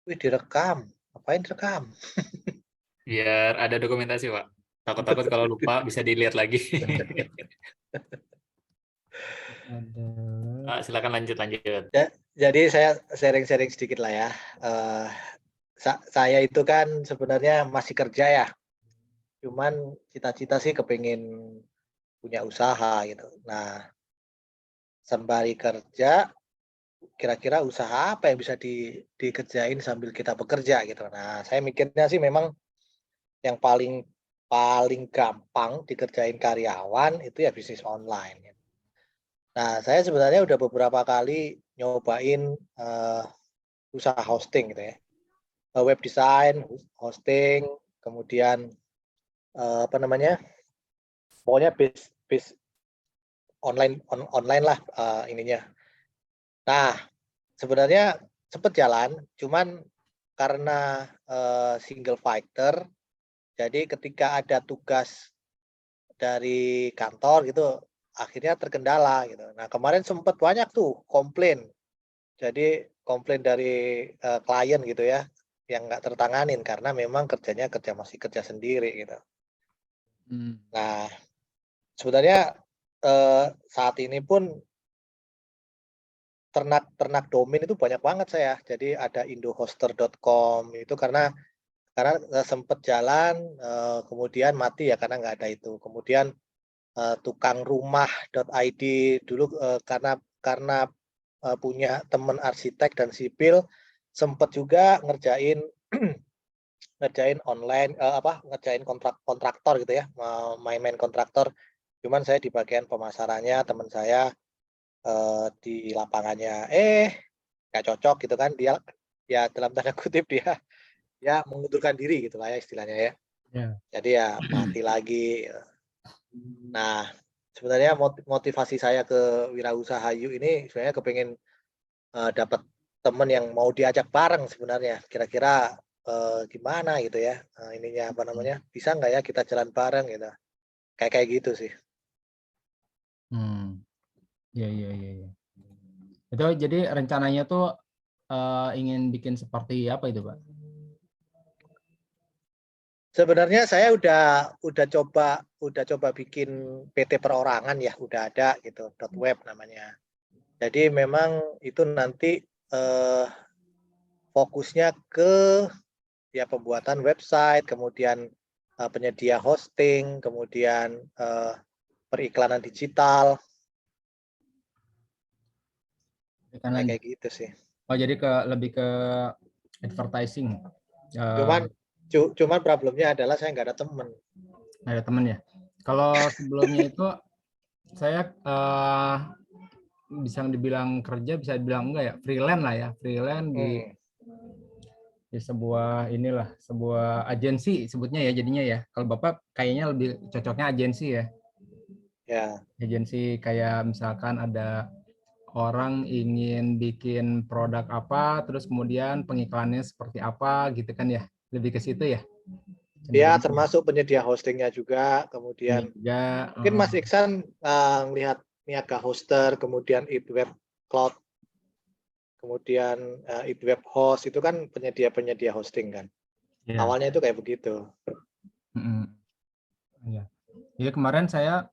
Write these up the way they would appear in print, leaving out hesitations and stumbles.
Wih, direkam. Ngapain direkam? Biar ada dokumentasi, Pak. Takut-takut kalau lupa bisa dilihat lagi. Silakan lanjut. Jadi saya sharing-sharing sedikit lah ya. Eh, saya itu kan sebenarnya masih kerja ya. Cuman cita-cita sih kepingin punya usaha gitu. Nah, sembari kerja, kira-kira usaha apa yang bisa dikerjain sambil kita bekerja gitu. Nah, saya mikirnya sih memang yang paling paling gampang dikerjain karyawan itu ya bisnis online. Nah, saya sebenarnya udah beberapa kali nyobain usaha hosting gitu ya. Web design, hosting, kemudian apa namanya? Pokoknya bis online lah ininya. Nah, sebenarnya sempet jalan, cuman karena single fighter, jadi ketika ada tugas dari kantor gitu, akhirnya terkendala gitu. Nah, kemarin sempet banyak tuh komplain. Jadi komplain dari klien gitu ya, yang nggak tertanganin karena memang kerjanya masih kerja sendiri gitu. Nah, sebenarnya saat ini pun ternak domain itu banyak banget saya. Jadi ada indohoster.com itu karena sempet jalan, kemudian mati ya karena nggak ada itu. Kemudian tukangrumah.id dulu karena punya teman arsitek dan sipil, sempet juga ngerjain ngerjain online ngerjain kontraktor gitu ya, main-main kontraktor. Cuman saya di bagian pemasarannya, teman saya di lapangannya, nggak cocok gitu kan, dia ya dalam tanda kutip dia mengundurkan diri gitu lah ya istilahnya ya. Ya. Jadi ya mati lagi. Nah, sebenarnya motivasi saya ke Wirausaha Hayu ini sebenarnya kepengen dapat teman yang mau diajak bareng sebenarnya. Kira-kira gimana gitu ya, ininya apa namanya, bisa nggak ya kita jalan bareng gitu. Kayak gitu sih. Ya. Itu jadi rencananya tuh ingin bikin seperti apa itu, Pak? Sebenarnya saya udah coba bikin PT perorangan ya, udah ada gitu, .web namanya. Jadi memang itu nanti fokusnya ke ya pembuatan website, kemudian penyedia hosting, kemudian periklanan digital, kayak gitu sih. Oh, jadi lebih ke advertising. Cuman problemnya adalah saya nggak ada temen. Nggak ada temen ya. Kalau sebelumnya itu saya bisa dibilang kerja, bisa dibilang enggak ya, freelance lah ya, freelance di sebuah sebuah agensi sebutnya ya jadinya ya. Kalau Bapak kayaknya lebih cocoknya agensi ya. Ya. Agensi kayak misalkan ada orang ingin bikin produk apa, terus kemudian pengiklannya seperti apa gitu kan ya. Lebih ke situ ya. Ya, termasuk penyedia hostingnya juga, kemudian mungkin Mas Iksan melihat Niaga Hoster, kemudian Itweb Cloud, kemudian Itweb Host, itu kan penyedia hosting kan. Ya. Awalnya itu kayak begitu. Ya. Jadi kemarin saya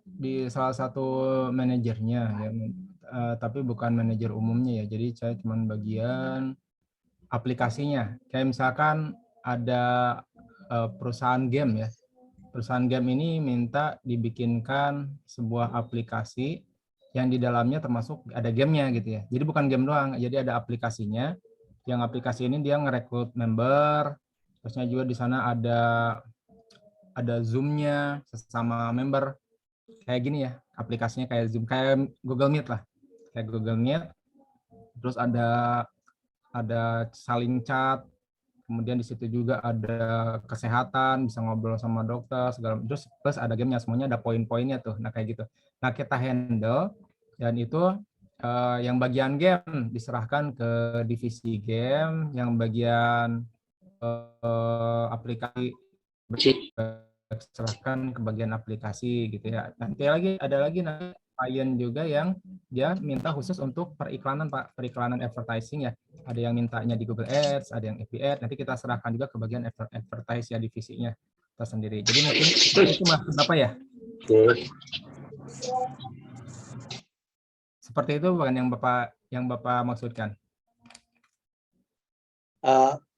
di salah satu manajernya ya, tapi bukan manajer umumnya ya. Jadi saya cuma bagian aplikasinya. Kayak misalkan ada perusahaan game ya. Perusahaan game ini minta dibikinkan sebuah aplikasi yang di dalamnya termasuk ada gamenya gitu ya. Jadi bukan game doang, jadi ada aplikasinya. Yang aplikasi ini dia ngerekrut member, terusnya juga di sana ada Zoom-nya sesama member. Kayak gini ya, aplikasinya kayak Zoom, kayak Google Meet lah. Kayak Google Meet, terus ada saling chat, kemudian di situ juga ada kesehatan, bisa ngobrol sama dokter segala, terus plus ada gamenya, semuanya ada poin-poinnya tuh. Nah kayak gitu. Nah kita handle, dan itu yang bagian game diserahkan ke divisi game, yang bagian aplikasi diserahkan ke bagian aplikasi gitu ya. Nanti ada lagi klien juga yang dia minta khusus untuk periklanan Pak, periklanan advertising ya. Ada yang mintanya di Google Ads, ada yang FB Ads. Nanti kita serahkan juga ke bagian advertise ya divisinya tersendiri. Jadi mungkin itu maksud Bapak ya? Seperti itu bukan yang Bapak maksudkan?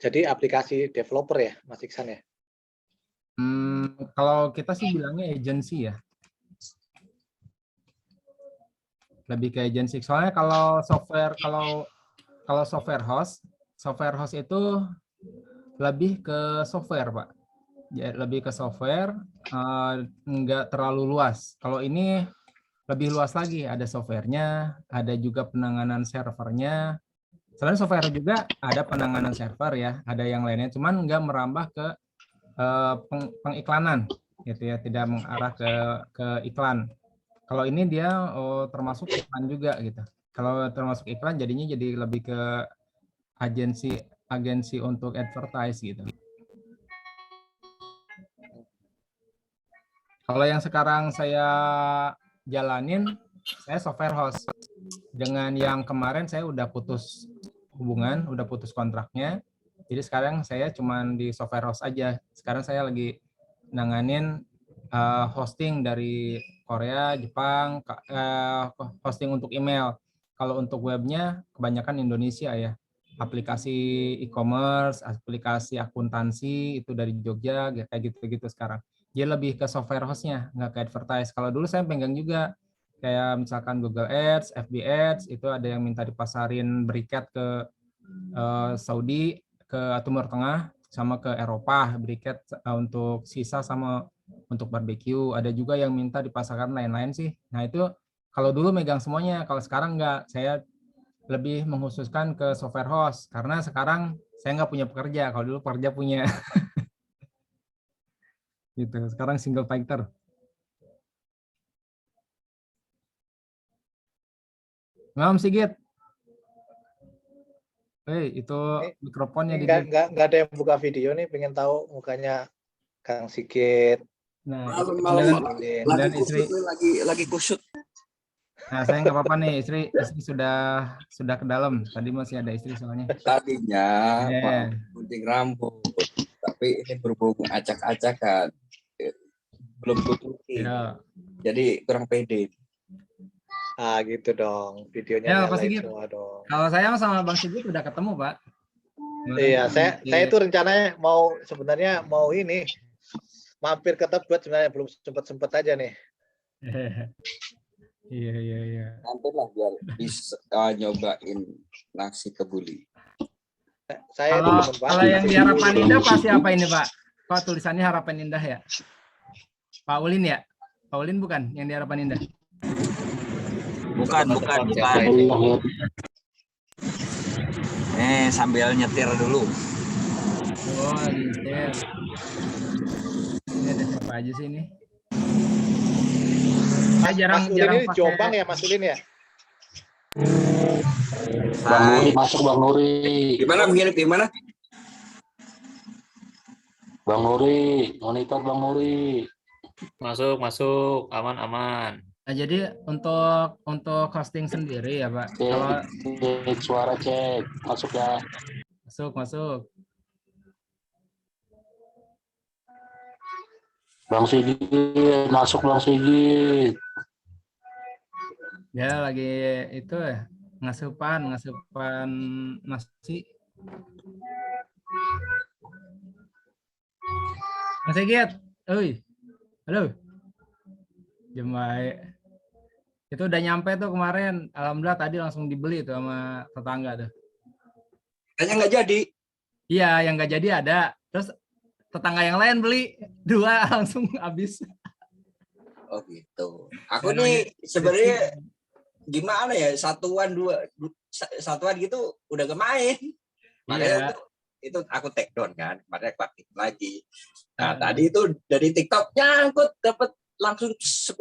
Jadi aplikasi developer ya, Mas Iksan ya? Kalau kita sih bilangnya agency ya. Lebih ke agency. Soalnya kalau software host itu lebih ke software, Pak. Ya, lebih ke software, nggak terlalu luas. Kalau ini lebih luas lagi, ada softwarenya, ada juga penanganan servernya. Selain software juga ada penanganan server ya, ada yang lainnya, cuman nggak merambah ke pengiklanan, gitu ya, tidak mengarah ke iklan. Kalau ini dia termasuk iklan juga gitu. Kalau termasuk iklan jadinya jadi lebih ke agensi untuk advertise gitu. Kalau yang sekarang saya jalanin, saya software host. Dengan yang kemarin saya udah putus hubungan, udah putus kontraknya. Jadi sekarang saya cuman di software host aja. Sekarang saya lagi nanganin hosting dari Korea, Jepang, hosting untuk email. Kalau untuk webnya kebanyakan Indonesia ya. Aplikasi e-commerce, aplikasi akuntansi itu dari Jogja, kayak gitu-gitu sekarang. Dia lebih ke software hostnya, nggak ke advertise. Kalau dulu saya pegang juga kayak misalkan Google Ads, FB Ads, itu ada yang minta dipasarin berikat ke Saudi, ke Timur Tengah, sama ke Eropa, berikat untuk sisa sama untuk barbecue. Ada juga yang minta dipasarkan lain-lain sih. Nah itu kalau dulu megang semuanya, kalau sekarang nggak. Saya lebih mengkhususkan ke software host, karena sekarang saya nggak punya pekerja. Kalau dulu pekerja punya. Gitu. Sekarang single fighter. Ngam Sigit. Itu mikrofonnya di nggak ada yang buka video nih, pengen tahu mukanya Kang Sigit. Nah, malam dan istri lagi kusut. Nah, saya nggak apa-apa nih, istri sudah ke dalam. Tadi masih ada istri soalnya. Tadinya gunting rambut, tapi ini berhubung acak-acakan, belum tutupi. Ya. Jadi kurang pede. Gitu dong, videonya Ya, Pak nyalain Sigit. semua dong. Kalau saya sama Bang Sigit udah ketemu, Pak. Iya, saya itu rencananya sebenarnya mau ini mampir ke Tebet, sebenarnya belum sempat aja nih. Iya. Nanti lah biar bisa nyobain nasi kebuli. Kalau yang di Harapan Indah pasti apa ini, Pak? Kok tulisannya Harapan Indah ya? Pak Ulin ya? Pak Ulin bukan yang di Harapan Indah? Bukan. Sambil nyetir dulu. Oh, nyetir. Ini ada siapa aja sih ini? Mas Ulin ini pakai... Jombang ya, Mas Ulin ya? Bang Nuri masuk, Bang Nuri. Gimana? Bang Nuri, monitor Bang Nuri. Masuk, aman. Nah, jadi untuk hosting sendiri ya, Pak. Kalau suara cek, masuk ya. Masuk. Bang Sigit, masuk Bang Sigit. Ya lagi itu ya, ngasupan nasi. Mas Sigit, halo. Jemai. Itu udah nyampe tuh kemarin. Alhamdulillah tadi langsung dibeli tuh sama tetangga tuh. Katanya nggak jadi. Iya, yang nggak jadi ada. Terus tetangga yang lain beli 2 langsung habis. Oh gitu. Aku nih sebenarnya gimana ya, satuan gitu udah kemain. Makanya itu aku take down kan, kemarin aku aktif lagi. Nah tadi itu dari TikToknya aku dapat langsung 10.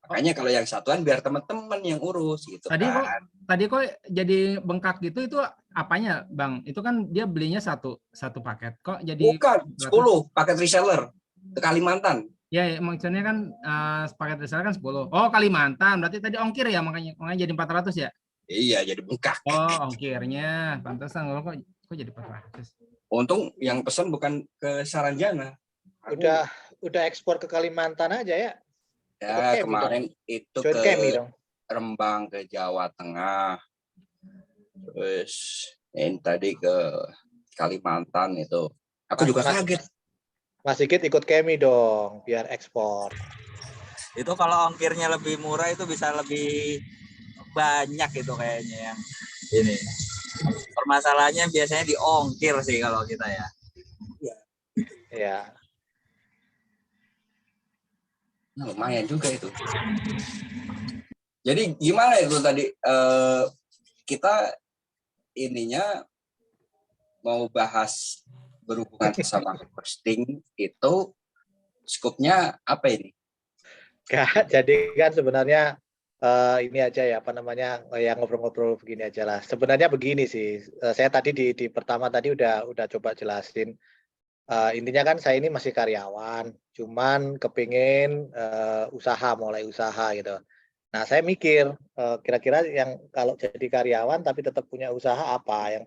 Makanya kalau yang satuan biar teman-teman yang urus gitu. Tadi kok jadi bengkak gitu, itu apanya Bang? Itu kan dia belinya satu paket. Kok jadi bukan 10 paket reseller ke Kalimantan. Ya, maksudnya kan paket reseller kan 10. Oh, Kalimantan. Berarti tadi ongkir ya, makanya jadi 400 ya? Iya, jadi bengkak. Oh, ongkirnya. Pantesan kok jadi 400. Untung yang pesan bukan ke Saranjana. Aku, Udah ekspor ke Kalimantan aja ya. Ikut ya Kemi kemarin itu Join ke Kemi dong. Rembang ke Jawa Tengah. Terus yang tadi ke Kalimantan itu. Aku juga kaget. Mas Sigit ikut Kemi dong, biar ekspor. Itu kalau ongkirnya lebih murah itu bisa lebih banyak itu kayaknya yang ini. Permasalahannya biasanya di ongkir sih kalau kita ya. Ya. Nah, lumayan juga itu. Jadi gimana itu tadi kita ininya mau bahas berhubungan sama hosting itu skupnya apa ini? Jadi kan sebenarnya ini aja ya apa namanya yang ngobrol-ngobrol begini aja lah. Sebenarnya begini sih. Saya tadi di pertama tadi udah coba jelasin. Intinya kan saya ini masih karyawan, cuman kepingin mulai usaha gitu. Nah saya mikir kira-kira yang kalau jadi karyawan tapi tetap punya usaha apa yang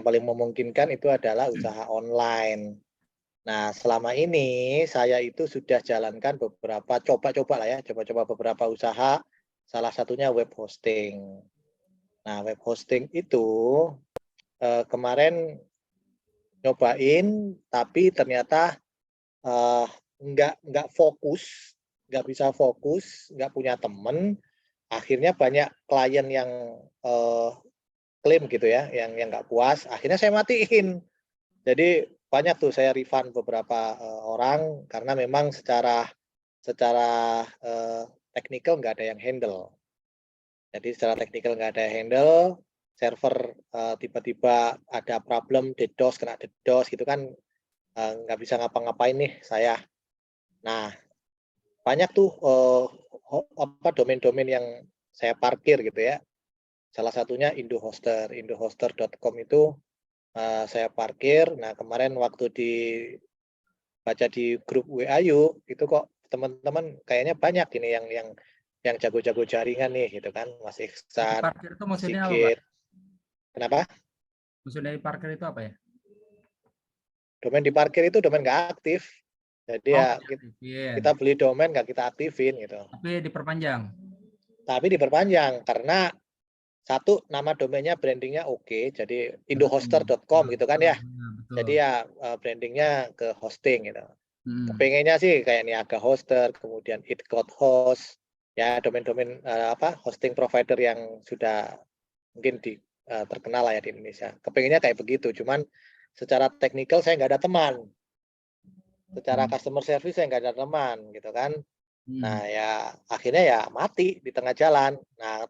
paling memungkinkan itu adalah usaha online. Nah selama ini saya itu sudah jalankan coba-coba beberapa usaha, salah satunya web hosting. Nah web hosting itu kemarin nyobain tapi ternyata nggak fokus, nggak bisa fokus, nggak punya temen. Akhirnya banyak klien yang klaim gitu ya, yang nggak puas. Akhirnya saya matiin. Jadi banyak tuh saya refund beberapa orang karena memang secara teknikal nggak ada yang handle. Jadi secara teknikal nggak ada yang handle. Server tiba-tiba ada problem kena DDoS gitu kan, nggak bisa ngapa-ngapain nih saya. Nah banyak tuh domain-domain yang saya parkir gitu ya. Salah satunya Indohoster, indohoster.com itu saya parkir. Nah kemarin waktu baca di grup WAU itu kok teman-teman kayaknya banyak ini yang jago-jago jaringan nih gitu kan, Mas Iksan, Parkir itu Mas maksudnya apa, Pak? Sigit. Kenapa? Maksudnya di parkir itu apa ya? Domain di parkir itu domain nggak aktif. Jadi ya kita beli domain nggak kita aktifin gitu. Tapi diperpanjang. Tapi diperpanjang karena satu nama domainnya brandingnya oke, jadi indohoster.com gitu kan ya. Betul. Jadi ya brandingnya ke hosting gitu. Kepengennya sih kayak Niaga Hoster, kemudian itcloud host, ya domain-domain hosting provider yang sudah mungkin terkenal lah ya di Indonesia. Kepengennya kayak begitu, cuman secara teknikal saya nggak ada teman. Secara customer service saya nggak ada teman gitu kan. Nah ya akhirnya ya mati di tengah jalan. Nah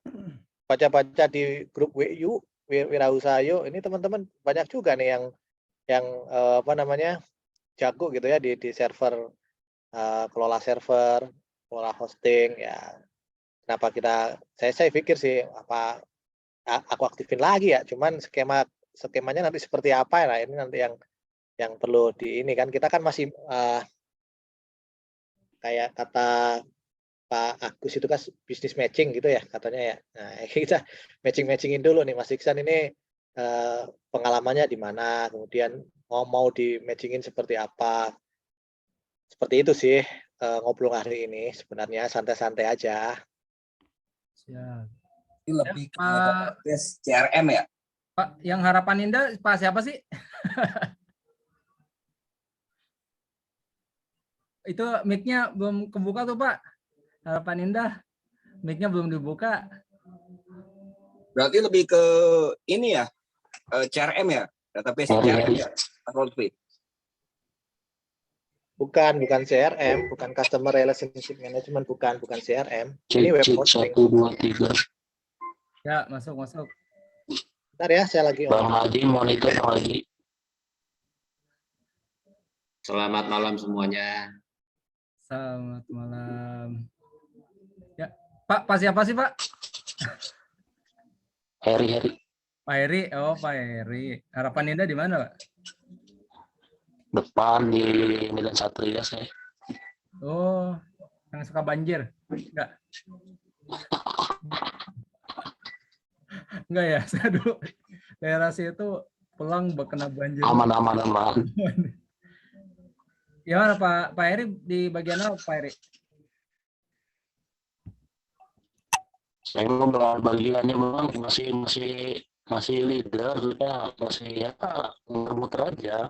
baca-baca di grup WU Wirausaha Ayo, ini teman-teman banyak juga nih yang jago gitu ya di server, kelola server, kelola hosting ya. Kenapa saya pikir sih apa aku aktifin lagi ya, cuman skemanya nanti seperti apa ya, ini nanti yang perlu ini kan kita kan masih kayak kata Pak Agus itu kan bisnis matching gitu ya katanya ya. Nah kita matchingin dulu nih Mas Iksan ini pengalamannya di mana, kemudian mau di matchingin seperti apa. Seperti itu sih ngobrol hari ini, sebenarnya santai-santai aja. Siap. Ini lebih ke CRM ya? Pak, yang Harapan Indah Pak siapa sih? Itu mic-nya belum kebuka tuh Pak. Harapan Indah, mic-nya belum dibuka. Berarti lebih ke ini ya, CRM ya, database CRM ya, Bukan CRM, bukan Customer Relationship Management, bukan CRM. Ini web hosting. 1, 2, 3. Ya, masuk. Bentar ya, saya lagi Bang Haji, monitor Bang Haji. Selamat malam semuanya. Selamat malam. Ya, Pak siapa sih Pak? Heri. Pak Heri. Oh, Pak Heri. Harapan Indah di mana, Pak? Depan di Medan Satria saya. Oh, yang suka banjir? Enggak. Enggak ya, saya dulu daerah situ pulang kena banjir. Aman, aman, aman. Gimana Pak Eri di bagian apa Pak Eri? Saya ngobrol bagiannya bang masih leader ya, masih ya muter aja.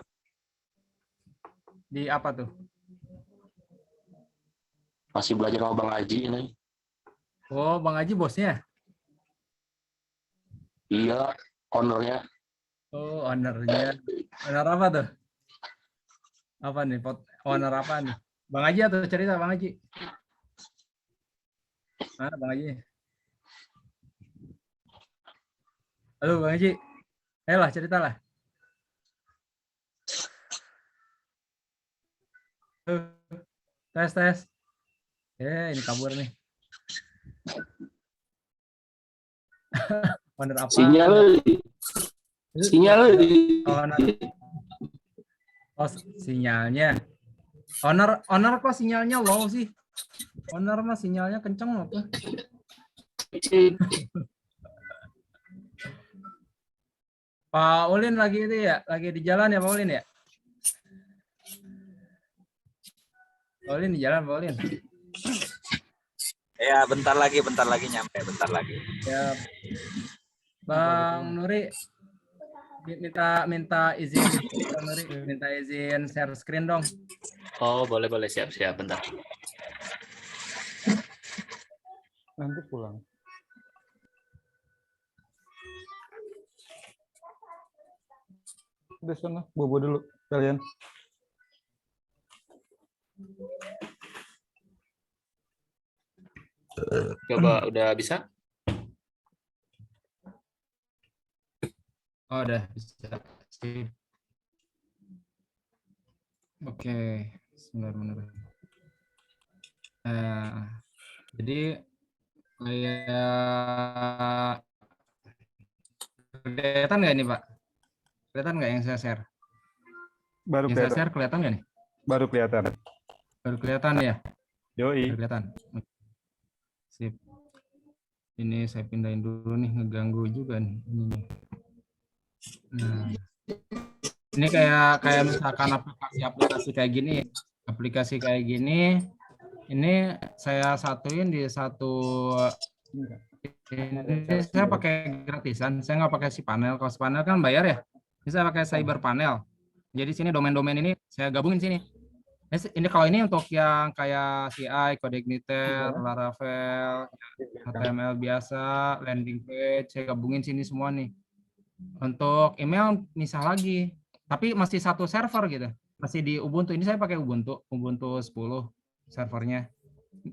Di apa tuh? Masih belajar sama Bang Haji ini. Oh, Bang Haji bosnya? Iya, ownernya. Oh, ownernya. Owner apa tuh? Apa nih? Owner apa nih? Bang Haji atau cerita Bang Haji? Mana Bang Haji? Halo Bang Haji. Ayolah ceritalah. Tes. Ini kabur nih. Owner apa? Sinyal. Owner. Oh, sinyalnya. Owner kok sinyalnya low sih? Owner mah sinyalnya kenceng apa? Pak Ulin lagi itu ya? Lagi di jalan ya Pak Ulin ya? Pak Ulin di jalan Pak Ulin. Ya, bentar lagi nyampe, bentar lagi. Ya. Bang Nuri minta izin Bang Nuri minta izin share screen dong. Oh, boleh siap bentar. Nanti pulang. Udah sana, bobo dulu kalian. Coba udah bisa? Oh, udah bisa. Sip. Oke, benar. Jadi kayak kelihatan nggak ini Pak? Kelihatan nggak yang saya share? Baru Yang saya kelihatan. share kelihatan nggak nih? Baru kelihatan. Baru kelihatan ya? Yoi. Baru kelihatan. Sip. Ini saya pindahin dulu nih, ngeganggu juga nih. Nah, ini kayak misalkan aplikasi kayak gini, ini saya satuin di satu. Ini saya pakai gratisan, saya nggak pakai si panel. Kalau si panel kan bayar ya. Ini saya pakai Cyber Panel. Jadi sini domain-domain ini saya gabungin sini. Ini kalau ini untuk yang kayak CI, Codeigniter, Laravel, HTML biasa, landing page, saya gabungin sini semua nih. Untuk email misah lagi, tapi masih satu server gitu. Masih di Ubuntu. Ini saya pakai Ubuntu 10 servernya.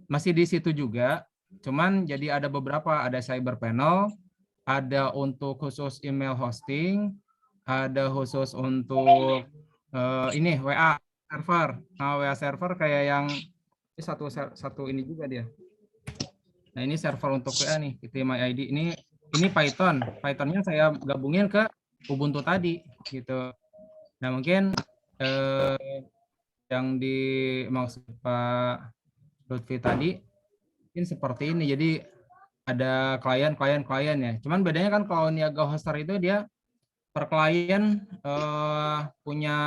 Masih di situ juga, cuman jadi ada beberapa, ada Cyber Panel, ada untuk khusus email hosting, ada khusus untuk ini WA server. Nah, WA server kayak yang ini satu ini juga dia. Nah, ini server untuk WA nih, ID. Ini Pythonnya saya gabungin ke Ubuntu tadi gitu. Nah, mungkin yang dimaksud Pak Lutfi tadi mungkin seperti ini. Jadi ada klien ya. Cuman bedanya kan kalau Niaga Hoster itu dia per klien punya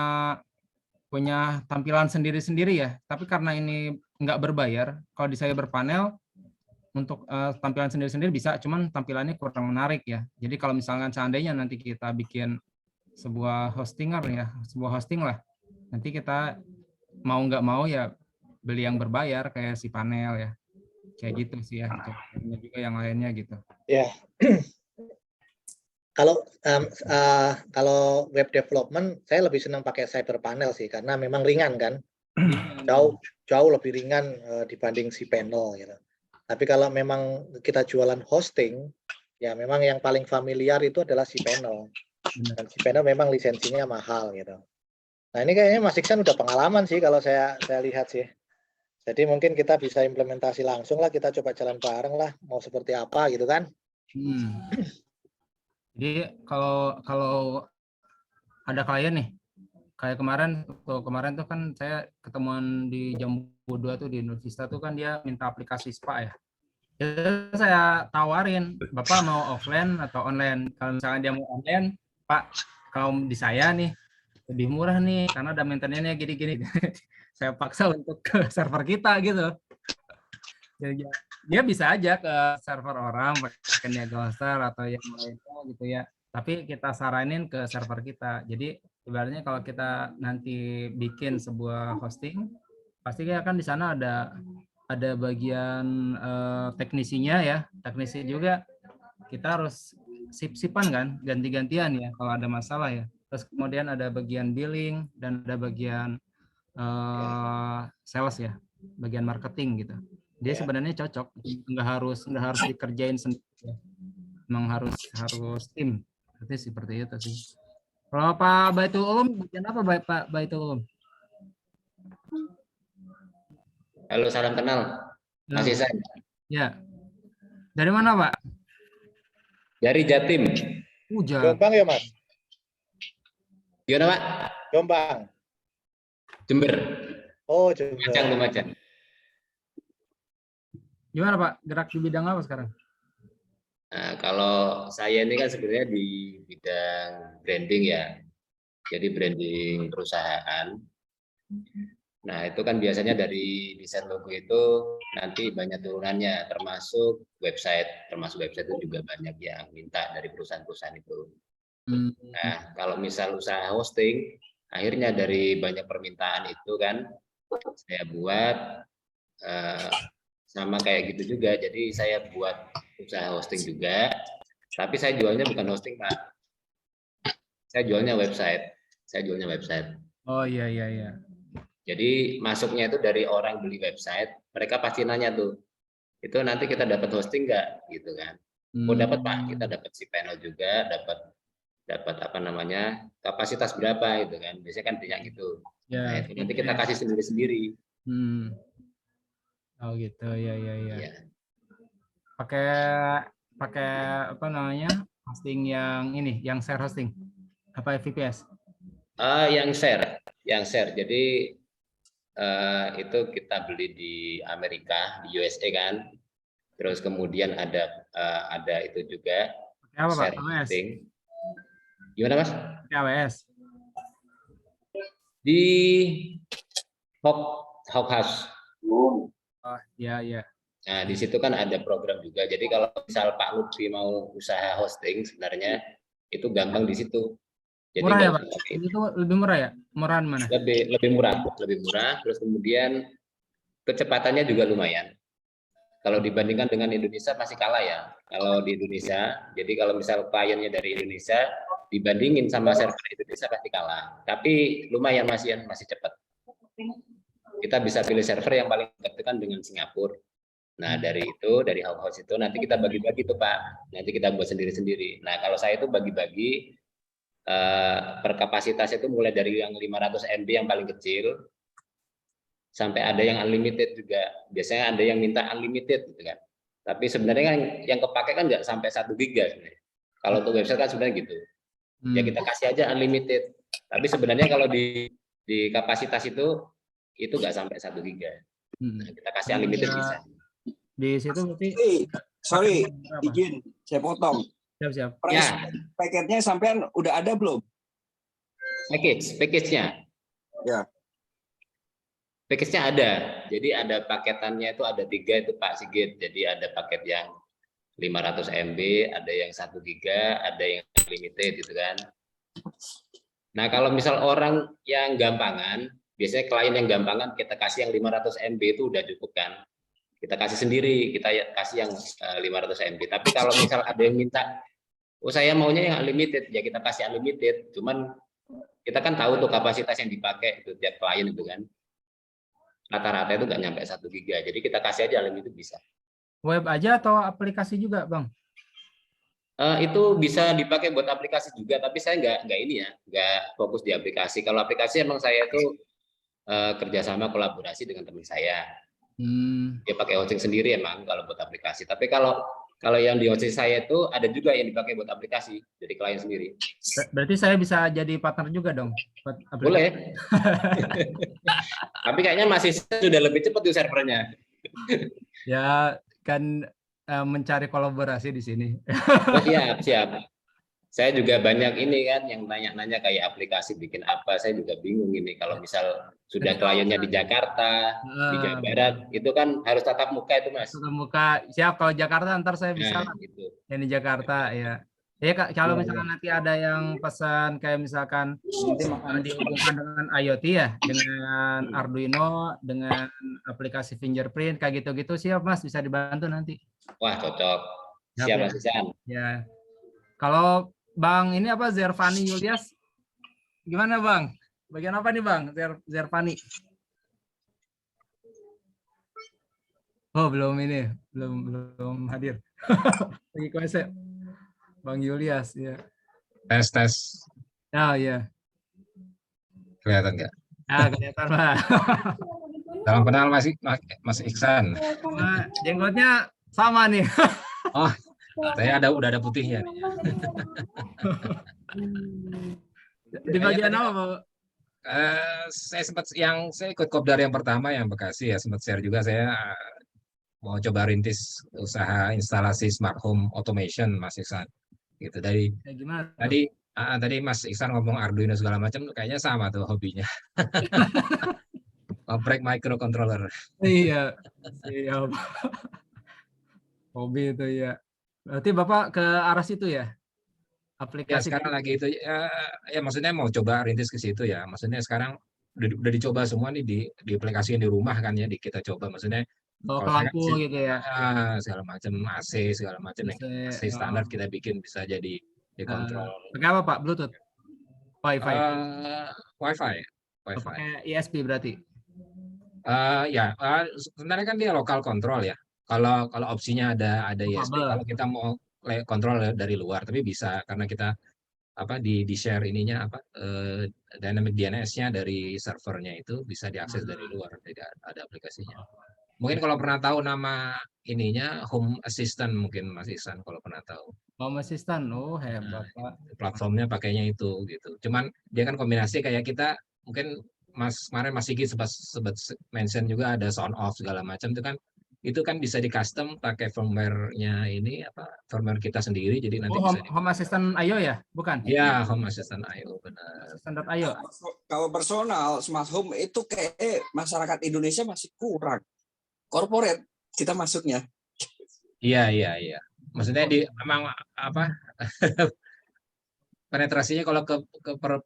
tampilan sendiri-sendiri ya. Tapi karena ini nggak berbayar, kalau di Cyber Panel untuk tampilan sendiri-sendiri bisa, cuman tampilannya kurang menarik ya. Jadi kalau misalkan seandainya nanti kita bikin sebuah hosting lah, nanti kita mau nggak mau ya beli yang berbayar kayak si panel ya, kayak gitu sih ya. Itu juga yang lainnya gitu. Ya, kalau web development saya lebih senang pakai Cyber Panel sih karena memang ringan kan, jauh lebih ringan dibanding si panel gitu. Tapi kalau memang kita jualan hosting, ya memang yang paling familiar itu adalah si panel. Dan si panel memang lisensinya mahal gitu. Nah ini kayaknya Mas Iksan udah pengalaman sih kalau saya lihat sih. Jadi mungkin kita bisa implementasi langsung lah, kita coba jalan bareng lah, mau seperti apa gitu kan. Jadi kalau ada klien nih, kayak kemarin tuh kan saya ketemuan di Jambu U2 tuh di Universitas tuh kan dia minta aplikasi SPA ya. Itu saya tawarin, Bapak mau offline atau online? Kalau misalnya dia mau online, Pak, kalau di saya nih lebih murah nih karena ada maintenance-nya gini-gini. Saya paksa untuk ke server kita gitu. Jadi dia bisa aja ke server orang pakai Niagara Hoster atau yang lainnya gitu ya. Tapi kita saranin ke server kita. Jadi ibaratnya kalau kita nanti bikin sebuah hosting, pasti kan di sana ada bagian teknisinya ya. Teknisi juga kita harus sip-sipan kan, ganti-gantian ya kalau ada masalah ya. Terus kemudian ada bagian billing dan ada bagian sales ya, bagian marketing gitu. Dia sebenarnya cocok, nggak harus dikerjain sendiri ya. Memang harus tim. Berarti seperti itu sih. Kalau Pak Baitul Ulum bagian apa Pak Baitul Ulum? Halo, salam kenal. Mas Isan. Ya. Dari mana, Pak? Dari Jatim. Jombang ya, Mas? Gimana, Pak? Jombang. Jember. Oh, Jember. Lumajang. Gimana, Pak? Gerak di bidang apa sekarang? Nah, kalau saya ini kan sebenarnya di bidang branding ya. Jadi branding perusahaan. Nah, itu kan biasanya dari desain logo itu nanti banyak turunannya, termasuk website. Termasuk website itu juga banyak yang minta dari perusahaan-perusahaan itu. Nah, kalau misal usaha hosting, akhirnya dari banyak permintaan itu kan, saya buat sama kayak gitu juga. Jadi saya buat usaha hosting juga, tapi saya jualnya bukan hosting, Pak. Saya jualnya website. Oh iya iya iya. Jadi masuknya itu dari orang beli website, mereka pasti nanya tuh, itu nanti kita dapat hosting nggak, gitu kan? Oh dapat Pak, kita dapat si panel juga, dapat apa namanya kapasitas berapa, gitu kan? Biasanya kan banyak gitu. Ya, nah itu nanti kita kasih sendiri-sendiri. Oh gitu ya ya ya. Ya. Pakai apa namanya hosting yang ini, yang share hosting, apa VPS? Yang share. Jadi itu kita beli di Amerika, di USA kan. Terus kemudian ada itu juga. Apa Pak? AWS. Gimana Mas? AWS. Di Hawkhouse. Oh iya iya. Nah di situ kan ada program juga. Jadi kalau misal Pak Lutfi mau usaha hosting sebenarnya itu gampang di situ. Jadi murah ya Pak? Itu lebih murah ya? Murahan mana? Lebih murah. Terus kemudian kecepatannya juga lumayan. Kalau dibandingkan dengan Indonesia masih kalah ya. Kalau di Indonesia, jadi kalau misal kliennya dari Indonesia dibandingin sama server Indonesia pasti kalah. Tapi lumayan masih cepat. Kita bisa pilih server yang paling dekat kan dengan Singapura. Nah dari Hawkhouse itu nanti kita bagi-bagi tuh Pak. Nanti kita buat sendiri-sendiri. Nah kalau saya itu bagi-bagi per kapasitas itu mulai dari yang 500 MB yang paling kecil sampai ada yang unlimited juga. Biasanya ada yang minta unlimited gitu kan. Tapi sebenarnya kan yang kepake kan nggak sampai 1 giga sebenarnya. Kalau untuk website kan sebenarnya gitu. Ya kita kasih aja unlimited. Tapi sebenarnya kalau di kapasitas itu nggak sampai 1 giga. Nah, kita kasih unlimited bisa. Di situ berarti sorry, izin saya potong. Siap. Ya. Paketnya sampean udah ada belum? Package-nya. Ya. Package-nya ada. Jadi ada paketannya itu ada 3 itu Pak Sigit. Jadi ada paket yang 500 MB, ada yang 1 giga, ada yang limited gitu kan. Nah, kalau misal orang yang gampangan, biasanya klien yang gampangan kita kasih yang 500 MB itu udah cukup kan. Kita kasih sendiri, kita kasih yang 500 MB. Tapi kalau misal ada yang minta, oh saya maunya yang unlimited, ya kita kasih unlimited. Cuman kita kan tahu tuh kapasitas yang dipakai itu tiap klien itu kan. Rata-rata itu nggak nyampe 1 giga. Jadi kita kasih aja unlimited bisa. Web aja atau aplikasi juga, Bang? Itu bisa dipakai buat aplikasi juga, tapi saya nggak fokus di aplikasi. Kalau aplikasi emang saya itu kerjasama kolaborasi dengan teman saya. Dia pakai hosting sendiri emang kalau buat aplikasi. Tapi kalau Kalau yang di OC saya itu ada juga yang dipakai buat aplikasi, jadi klien sendiri. Berarti saya bisa jadi partner juga dong buat aplikasi. Boleh. Tapi kayaknya masih sudah lebih cepat tuh servernya. Ya kan mencari kolaborasi di sini. Oh, siap. Saya juga banyak ini kan yang nanya-nanya kayak aplikasi bikin apa, saya juga bingung ini kalau misal sudah kliennya di Jakarta, di Jawa Barat, itu kan harus tatap muka itu Mas. Tatap muka, siap. Kalau Jakarta ntar saya bisa Nah, gitu. yang di Jakarta ya. Ya Kak, kalau misalkan nanti ada yang pesan kayak misalkan dihubungkan dengan IoT ya, dengan Arduino, dengan aplikasi fingerprint kayak gitu-gitu, siap Mas, bisa dibantu nanti. Wah, cocok. Siap Mas Isan. Ya. Kalau Bang ini apa Zervani Yulias? Gimana Bang? Bagian apa nih Bang? Zervani. Oh, belum hadir. Lagi kuasa. Bang Yulias ya. Tes. Oh iya. Kelihatan nggak? Ah, kelihatan Pak. Salam kenal Mas Iksan. Jenggotnya sama nih. Oh, saya udah ada putihnya nih. Di bagian apa, Pak? Saya ikut kopdar yang pertama yang Bekasi ya, sempat share juga saya mau coba rintis usaha instalasi smart home automation Mas Iksan. Gitu gimana? Tadi Mas Iksan ngomong Arduino segala macam kayaknya sama tuh hobinya. Oprek microcontroller. Iya. Siap. Hobi itu ya. Berarti Bapak ke arah situ ya? Aplikasi. Ya sekarang lagi itu ya maksudnya mau coba rintis ke situ ya. Maksudnya sekarang udah dicoba semua nih di aplikasi di rumah kan ya kita coba maksudnya ke lampu gitu ya. Segala macam AC segala macam yang AC standar kita bikin bisa jadi dikontrol. Pakai apa Pak? Bluetooth? Wi-Fi? Wi-Fi. Pakai ISP berarti? Sebenarnya kan dia lokal kontrol ya. Kalau opsinya ada ISP, kalau kita mau kontrol dari luar, tapi bisa karena kita di share ininya dynamic DNS-nya dari servernya itu bisa diakses dari luar, tidak ada aplikasinya. Mungkin kalau pernah tahu nama ininya Home Assistant mungkin Mas Ihsan kalau pernah tahu. Home Assistant, oh hebat Pak. Platformnya pakainya itu gitu. Cuman dia kan kombinasi kayak kita mungkin kemarin Mas Sigit sempat mention juga ada sound off segala macam itu kan bisa di custom pakai firmware-nya firmware kita sendiri jadi nanti bisa Home Assistant IO ya, bukan? Ya, Home Assistant IO benar. Standar IO. Kalau personal smart home itu kayak masyarakat Indonesia masih kurang. Corporate kita masuknya. Iya. Maksudnya memang penetrasinya kalau ke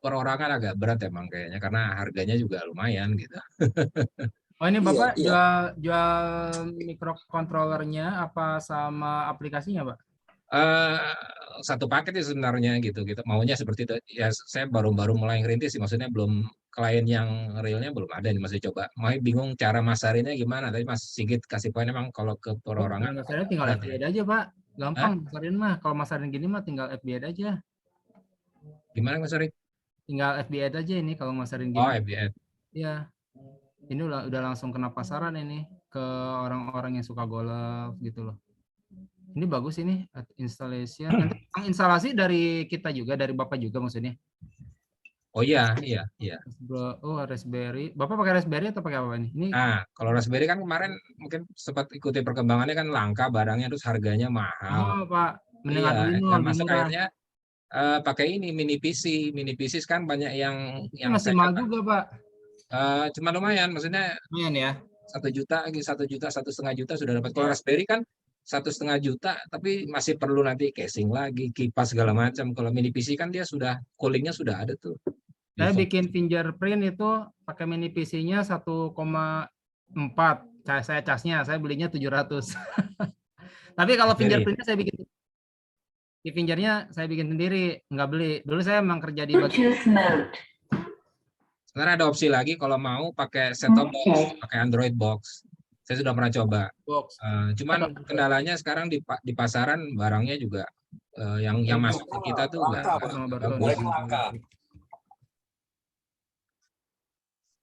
perorangan agak berat emang kayaknya karena harganya juga lumayan gitu. Oh ini Bapak jual microcontrollernya apa sama aplikasinya Pak? Satu paket sih sebenarnya gitu. Kita maunya seperti itu. Ya saya baru mulai ngerintis sih, maksudnya belum klien yang realnya belum ada nih, masih coba. Bingung cara masarinnya gimana. Tadi Mas Sigit kasih poin emang kalau ke perorangan. Masarin tinggal FBA aja Pak. Gampang masarin mah. Kalau masarin gini mah tinggal FBA aja. Gimana masarin? Tinggal FBA aja ini kalau masarin gini. Oh FBA. Iya. Ini udah langsung kena pasaran ini ke orang-orang yang suka golf gitu loh. Ini bagus ini installation. Instalasi dari kita juga, dari Bapak juga maksudnya. Oh iya. Oh Raspberry. Bapak pakai Raspberry atau pakai apa ini? Kalau Raspberry kan kemarin mungkin sempat ikuti perkembangannya kan langka barangnya terus harganya mahal. Oh Pak, masuk akhirnya pakai ini mini PC kan banyak yang masih mahal juga Pak. Cuma lumayan, maksudnya lumayan ya. 1 juta, 1,5 juta sudah dapat. Kalau Raspberry kan 1,5 juta, tapi masih perlu nanti casing lagi, kipas segala macam. Kalau mini PC kan dia sudah coolingnya sudah ada tuh. Saya bikin fingerprint itu pakai mini PC-nya 1,4. Saya casnya, saya belinya 700. Tapi kalau fingerprintnya saya bikin. Di fingernya saya bikin sendiri, nggak beli. Dulu saya memang kerja di Sebenarnya ada opsi lagi kalau mau pakai set-top box, pakai Android box. Saya sudah pernah coba. Cuman kendalanya sekarang di pasaran barangnya juga yang masuk ke kita tuh nggak bagus.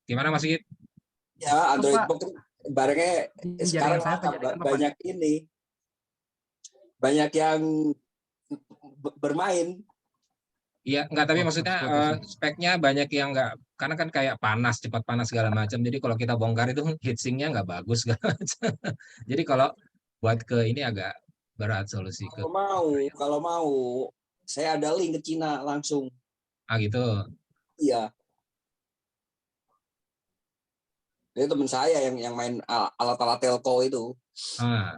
Gimana Mas Sigit? Ya Android box barangnya sekarang banyak ini. banyak yang bermain. Iya, enggak, tapi Oh, maksudnya eksploitasi. speknya banyak yang enggak, karena kan kayak panas, cepat panas segala macam. Jadi kalau kita bongkar itu heatsinknya nggak bagus segala macam. Jadi kalau buat ke ini agak berat solusi ke. Kalau mau, saya ada link ke Cina langsung. Ah gitu. Iya. Itu teman saya yang main alat-alat telco itu. Ah.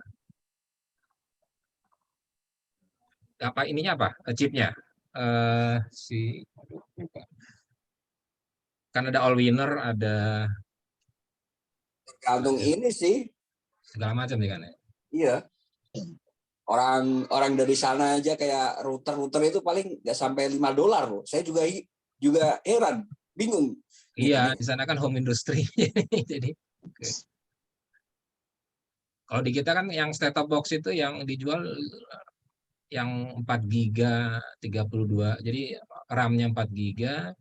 Apa ininya apa? Chipnya? Si aduh, lupa. Kan ada all winner, ada Tergantung ini sih. segala macam nih kan ya. Iya. Orang dari sana aja kayak router itu paling nggak sampai $5 loh. Saya juga heran, bingung. Iya, di sana kan home industry. Jadi kalau di kita kan yang set top box itu yang dijual yang 4 giga 32. Jadi RAM-nya 4 giga,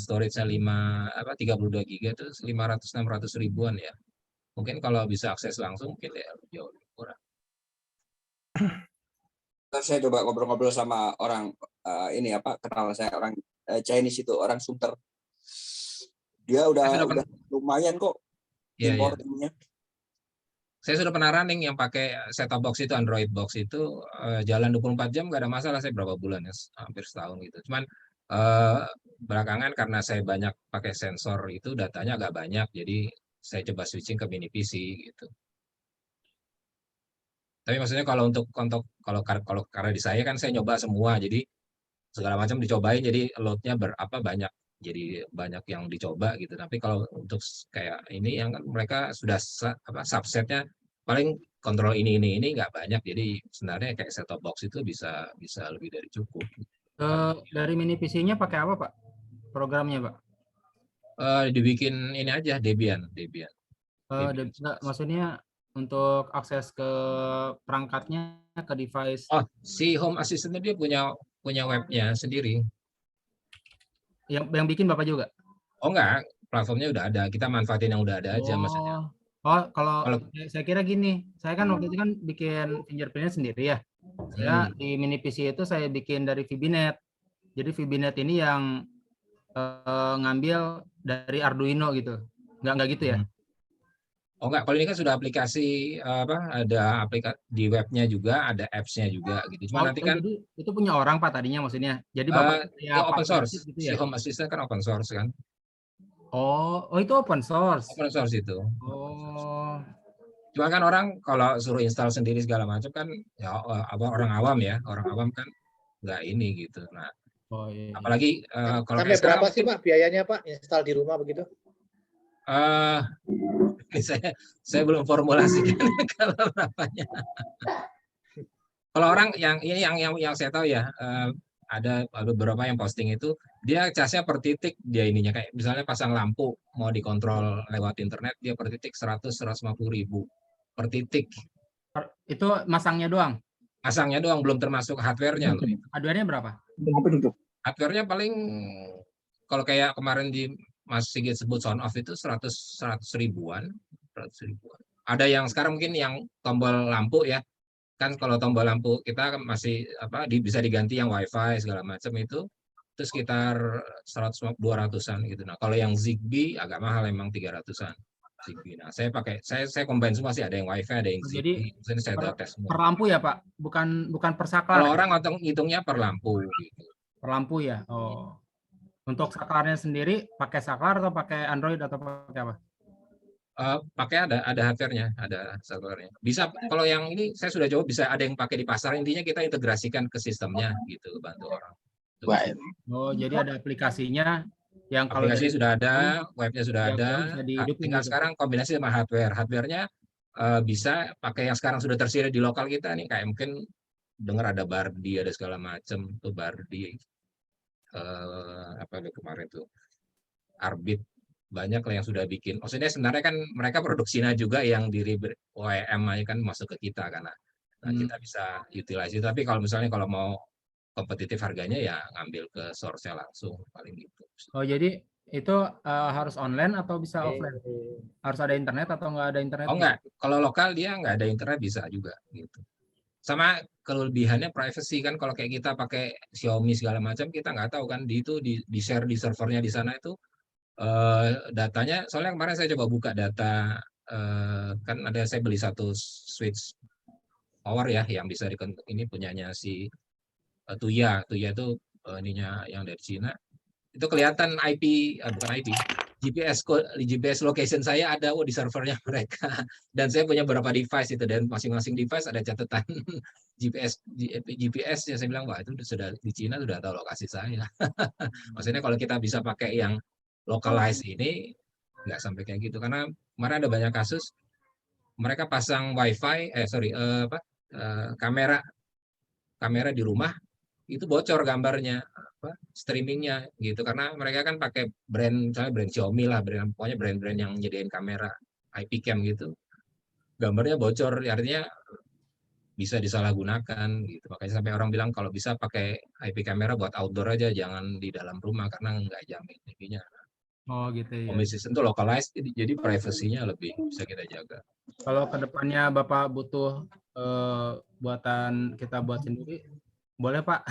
storage-nya 32 giga itu 500-600 ribuan ya. Mungkin kalau bisa akses langsung mungkin ya jauh lebih murah. Terus saya coba ngobrol-ngobrol sama orang kenal saya orang Chinese itu, orang Sunter. Dia udah lumayan kok impornya. Saya sudah pernah running yang pakai set-top box itu, Android box itu jalan 24 jam nggak ada masalah. Saya berapa bulan ya, hampir setahun gitu. Cuman belakangan karena saya banyak pakai sensor itu datanya agak banyak, jadi saya coba switching ke mini PC gitu. Tapi maksudnya kalau kalau karena di saya kan saya nyoba semua, jadi segala macam dicobain, jadi loadnya banyak, jadi banyak yang dicoba gitu. Tapi kalau untuk kayak ini yang kan mereka sudah subsetnya paling kontrol ini nggak banyak, jadi sebenarnya kayak set top box itu bisa lebih dari cukup. Dari mini PC-nya pakai apa Pak? Programnya Pak? Dibikin ini aja Debian. Enggak, maksudnya untuk akses ke perangkatnya, ke device. Oh, si Home Assistant dia punya webnya sendiri. Yang bikin Bapak juga? Oh enggak, platformnya udah ada. Kita manfaatin yang udah ada aja maksudnya. Oh, kalau saya kira gini, saya kan waktu itu kan bikin fingerprintnya sendiri ya. Saya di mini PC itu saya bikin dari VBNet. Jadi VBNet ini yang ngambil dari Arduino gitu. Enggak gitu ya? Oh enggak, kalau ini kan sudah aplikasi ada aplikasi di webnya juga, ada apps-nya juga gitu. Cuma nanti kan jadi itu punya orang Pak tadinya maksudnya. Jadi Bapak ya open source. gitu ya? Si Home Assistant kan open source kan. Oh itu open source. Open source itu. Oh. Cuma kan orang kalau suruh install sendiri segala macam kan ya orang awam kan nggak ini gitu. Nah, apalagi kalau sampai berapa sih Pak biayanya Pak install di rumah begitu? Saya belum formulasikan kalau berapanya. Kalau orang yang saya tahu ya, ada beberapa yang posting itu dia casnya per titik, dia ininya kayak misalnya pasang lampu mau dikontrol lewat internet, dia per titik 100-150 ribu per titik. Itu masangnya doang? Masangnya doang, belum termasuk hardware-nya. Hardware-nya berapa? Hardware-nya paling kalau kayak kemarin di Mas Sigit sebut sound off itu 100 ribuan. Ada yang sekarang mungkin yang tombol lampu ya. Kan kalau tombol lampu kita masih bisa diganti yang WiFi segala macam itu sekitar 100-200-an gitu. Nah, kalau yang Zigbee agak mahal, emang 300-an. Zigbee. Nah, saya combine semua sih, ada yang WiFi, ada yang Zigbee. Jadi saya tes semua. Per lampu ya, Pak? Bukan per saklar. Kalau orang ngitungnya per lampu gitu. Per lampu ya. Oh. Untuk saklarnya sendiri pakai saklar atau pakai Android atau pakai apa? Pakai ada hardware-nya, ada saklarnya. Bisa kalau yang ini saya sudah coba, bisa ada yang pakai di pasar, intinya kita integrasikan ke sistemnya gitu, bantu orang. Baik. Oh, jadi ada aplikasinya yang kalau aplikasi sudah ada, webnya sudah ada. Tinggal gitu. Sekarang kombinasi sama hardware. Hardware-nya bisa pakai yang sekarang sudah tersedia di lokal kita nih, kayak mungkin dengar ada Bardi, ada segala macam tuh Bardi. Kemarin tuh Arbit, banyak lah yang sudah bikin. Maksudnya sebenarnya kan mereka produksinya juga yang diri OEM aja kan masuk ke kita karena kita bisa utilize. Tapi kalau misalnya kalau mau kompetitif harganya ya ngambil ke source-nya langsung paling gitu. Oh jadi itu harus online atau bisa offline? Harus ada internet atau nggak ada internet? Oh enggak, kalau lokal dia nggak ada internet bisa juga gitu. sama kelebihannya privacy kan, kalau kayak kita pakai Xiaomi segala macam kita nggak tahu kan di share di servernya di sana itu datanya. Soalnya kemarin saya coba buka data, kan ada, saya beli satu switch power ya yang bisa ini punyanya si Tuya itu ininya yang dari Cina. Itu kelihatan IP, bukan IP, GPS location saya ada di servernya mereka. Dan saya punya beberapa device itu, dan masing-masing device ada catatan GPS ya. Saya bilang, wah itu sudah di Cina sudah tahu lokasi saya. Maksudnya kalau kita bisa pakai yang localize ini nggak sampai kayak gitu, karena kemarin ada banyak kasus mereka pasang wifi, kamera di rumah itu bocor gambarnya, streamingnya gitu, karena mereka kan pakai brand, misalnya brand Xiaomi lah, pokoknya brand-brand yang nyediain kamera IP cam gitu, gambarnya bocor, artinya bisa disalahgunakan gitu. Makanya sampai orang bilang kalau bisa pakai IP kamera buat outdoor aja, jangan di dalam rumah, karena nggak jamin intinya. Oh gitu ya. Home assistant itu localized, jadi privasinya lebih bisa kita jaga. Kalau kedepannya Bapak butuh buatan kita buat sendiri, boleh Pak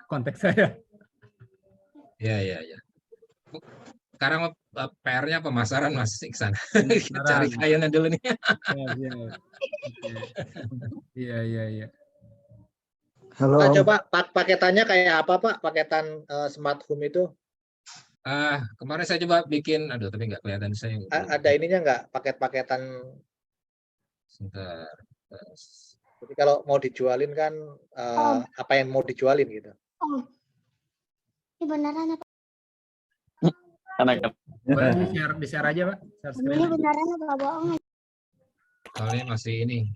kontak saya. Ya. Sekarang PR-nya pemasaran Mas Iksan. Cari kliennya dulu nih. Iya. Halo. Pak, coba paketannya kayak apa Pak? Paketan smart home itu? Kemarin saya coba bikin, tapi nggak kelihatan saya. Ada ininya nggak? Paket-paketan. Sebentar. Jadi kalau mau dijualin kan apa yang mau dijualin gitu? Ini beneran apa? Boleh di share aja Pak. Ini beneran apa bohong? Soalnya masih ini.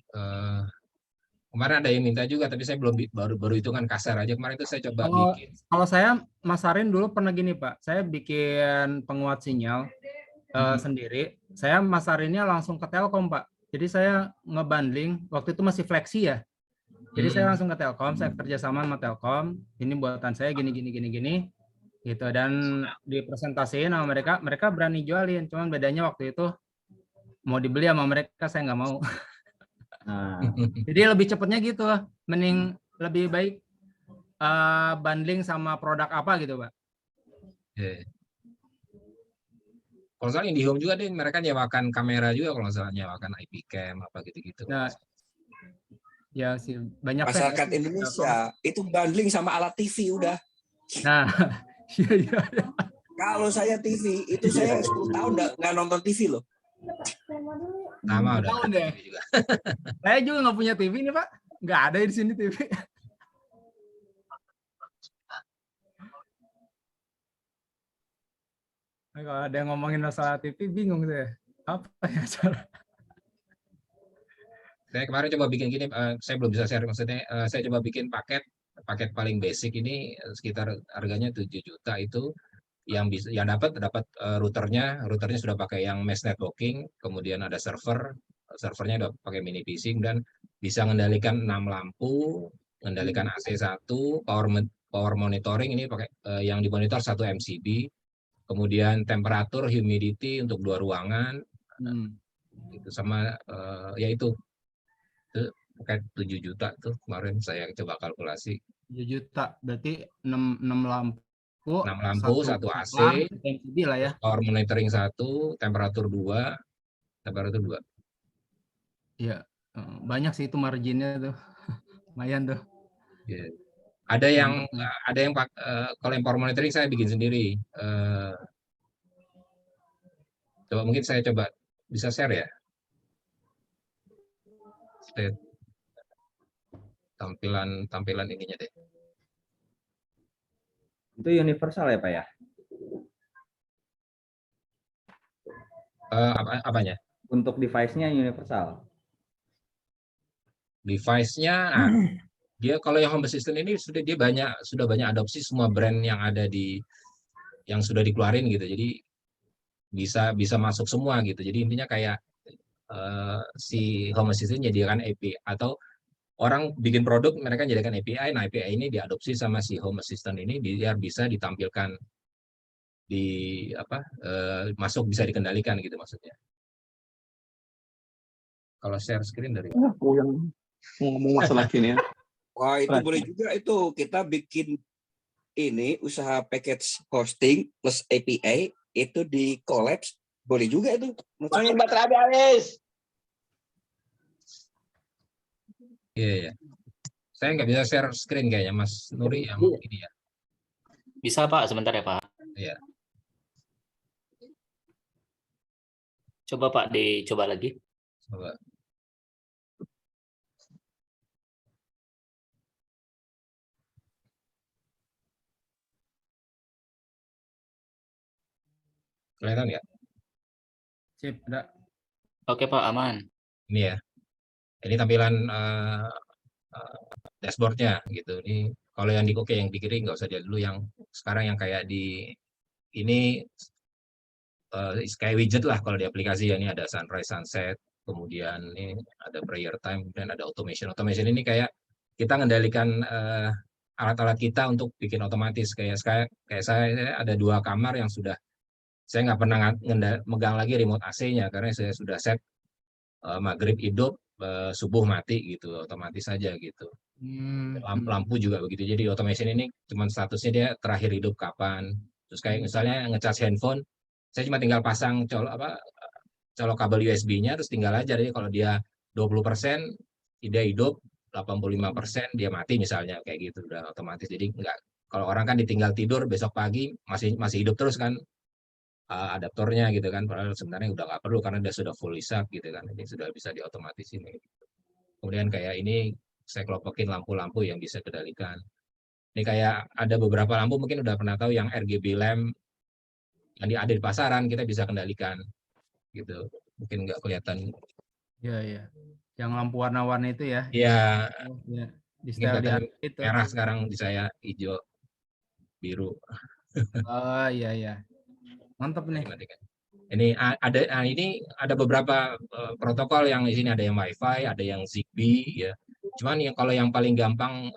Kemarin ada yang minta juga, tapi saya belum baru hitungan kasar aja. Kemarin itu saya coba bikin. Kalau saya masarin dulu pernah gini Pak, saya bikin penguat sinyal sendiri. Saya masarinnya langsung ke Telkom Pak. Jadi saya ngebundling, waktu itu masih Flexi ya. Jadi saya langsung ke Telkom, saya kerjasama sama Telkom. Ini buatan saya gini gitu, dan dipresentasiin sama mereka berani jualin. Cuman bedanya waktu itu mau dibeli sama mereka, saya nggak mau. Jadi lebih cepatnya gitu lah, mending lebih baik bundling sama produk apa gitu Pak. Kalau soal IndiHome juga deh, mereka nyewakan kamera juga, kalau salah nyewakan IP cam apa gitu-gitu. Nah, ya sih banyak masyarakat Indonesia itu bundling sama alat TV udah. Nah, iya. Kalau saya TV itu saya 10 tahun nggak nonton TV loh. Sama udah. Tahun deh. Saya juga nggak punya TV nih Pak, nggak ada di sini TV. Nah, kalau ada yang ngomongin masalah TV bingung saya. Apa ya cara? Saya kemarin coba bikin gini, saya belum bisa share, maksudnya saya coba bikin paket paling basic ini sekitar harganya 7 juta itu, yang dapat routernya sudah pakai yang mesh networking, kemudian ada servernya udah pakai mini PC, dan bisa mengendalikan 6 lampu, mengendalikan AC1, power monitoring ini pakai yang dimonitor 1 MCB, kemudian temperatur, humidity untuk 2 ruangan, itu sama yaitu pakai 7 juta tuh kemarin saya coba kalkulasi. 7 juta berarti 6 lampu. 6 lampu, 1 AC, lah ya. Power monitoring 1, temperatur 2. Iya, banyak sih itu marginnya tuh. Lumayan tuh. Yeah. Ada yang kalau yang power monitoring saya bikin sendiri. Coba mungkin saya coba bisa share ya. Tampilan ininya deh. Itu universal ya Pak ya? Apanya? Untuk device-nya universal. Device-nya, dia kalau yang home assistant ini sudah banyak adopsi semua brand yang ada yang sudah dikeluarin gitu. Jadi bisa masuk semua gitu. Jadi intinya kayak si home assistant menyediakan API, atau orang bikin produk mereka menyediakan API. Nah, API ini diadopsi sama si home assistant ini biar bisa ditampilkan masuk, bisa dikendalikan gitu maksudnya. Kalau share screen dari ngomong masalah gini ya. Wah, itu boleh juga itu. Kita bikin ini usaha package hosting plus API itu di collapse. Boleh juga itu. Makin baterai habis. Iya. Saya nggak bisa share screen kayaknya, Mas Nuri yang ini ya. Bisa Pak, sebentar ya Pak. Iya. Coba Pak, dicoba lagi. Coba. Kelihatan nggak? Sip, ada. Oke Pak, aman. Ini ya. Ini tampilan dashboardnya gitu. Ini kalau yang di yang di kiri nggak usah dia dulu, yang sekarang yang kayak di ini kayak widget lah kalau di aplikasi ya. Ini ada sunrise sunset, kemudian ini ada prayer time, dan ada automation. Automation ini kayak kita mengendalikan alat-alat kita untuk bikin otomatis. Kayak saya ada 2 kamar yang sudah saya nggak pernah megang lagi remote AC-nya karena saya sudah set maghrib hidup, subuh mati gitu, otomatis saja gitu. Lampu juga begitu. Jadi automation ini cuma statusnya dia terakhir hidup kapan. Terus kayak misalnya ngecas handphone, saya cuma tinggal pasang colok kabel USB-nya, terus tinggal aja. Jadi kalau dia 20% dia hidup, 85% dia mati misalnya, kayak gitu udah otomatis. Jadi enggak, kalau orang kan ditinggal tidur besok pagi masih hidup terus kan adaptornya gitu kan, padahal sebenarnya udah nggak perlu karena dia sudah full isap gitu kan, jadi sudah bisa diotomatis ini. Kemudian kayak ini saya kelompokin lampu-lampu yang bisa kendalikan. Ini kayak ada beberapa lampu mungkin udah pernah tahu yang RGB lamp yang ada di pasaran, kita bisa kendalikan gitu. Mungkin nggak kelihatan. Iya. Yang lampu warna-warni itu ya. Iya. Ya. Di style itu. Merah sekarang di saya, hijau, biru. Oh iya. Mantap nih. Ini ada beberapa protokol yang di sini, ada yang WiFi, ada yang Zigbee ya. Cuman kalau yang paling gampang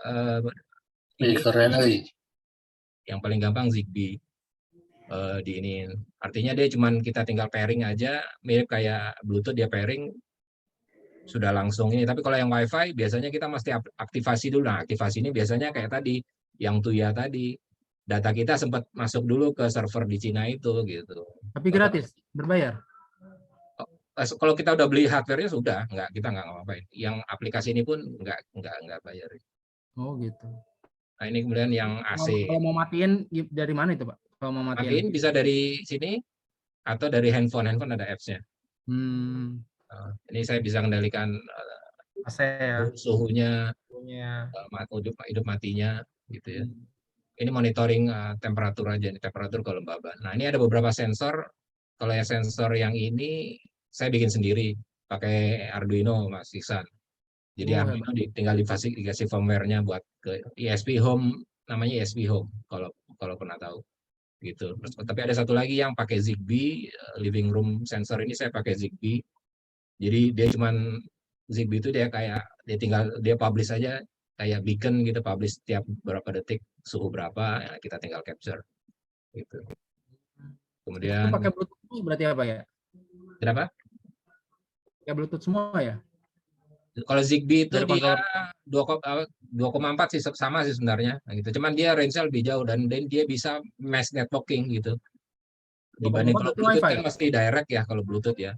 yang paling gampang Zigbee di ini. Artinya dia cuman kita tinggal pairing aja, mirip kayak Bluetooth, dia pairing sudah langsung ini. Tapi kalau yang WiFi biasanya kita mesti aktivasi dulu. Nah, aktivasi ini biasanya kayak tadi yang Tuya tadi. Data kita sempat masuk dulu ke server di Cina itu gitu. Tapi gratis, berbayar? Kalau kita udah beli hardware-nya sudah, kita nggak ngapain. Yang aplikasi ini pun nggak bayar. Oh gitu. Nah ini kemudian yang AC. Kalau mau matiin dari mana itu Pak? Kalau mau matiin bisa dari sini atau dari handphone ada apps-nya. Ini saya bisa kendalikan AC ya. Suhunya, hidup matinya gitu ya. Ini monitoring temperatur aja, temperatur kelembaban. Nah ini ada beberapa sensor. Kalau yang sensor yang ini saya bikin sendiri pakai Arduino Mas Iksan. Jadi Arduino tinggal dikasih firmware-nya buat ke ESP Home, namanya ESP Home kalau pernah tahu gitu. Tapi ada satu lagi yang pakai Zigbee, living room sensor ini saya pakai Zigbee. Jadi dia cuman Zigbee itu dia tinggal publish aja kayak beacon gitu, publish setiap berapa detik suhu berapa, ya kita tinggal capture gitu. Kemudian pakai Bluetooth berarti apa ya? Kenapa? Ya Bluetooth semua ya? Kalau Zigbee itu dia 2,4 sih sama sih sebenarnya gitu. Cuman dia range-nya lebih jauh dan dia bisa mesh networking gitu. Dibanding kalau Bluetooth kan mesti direct ya kalau Bluetooth ya.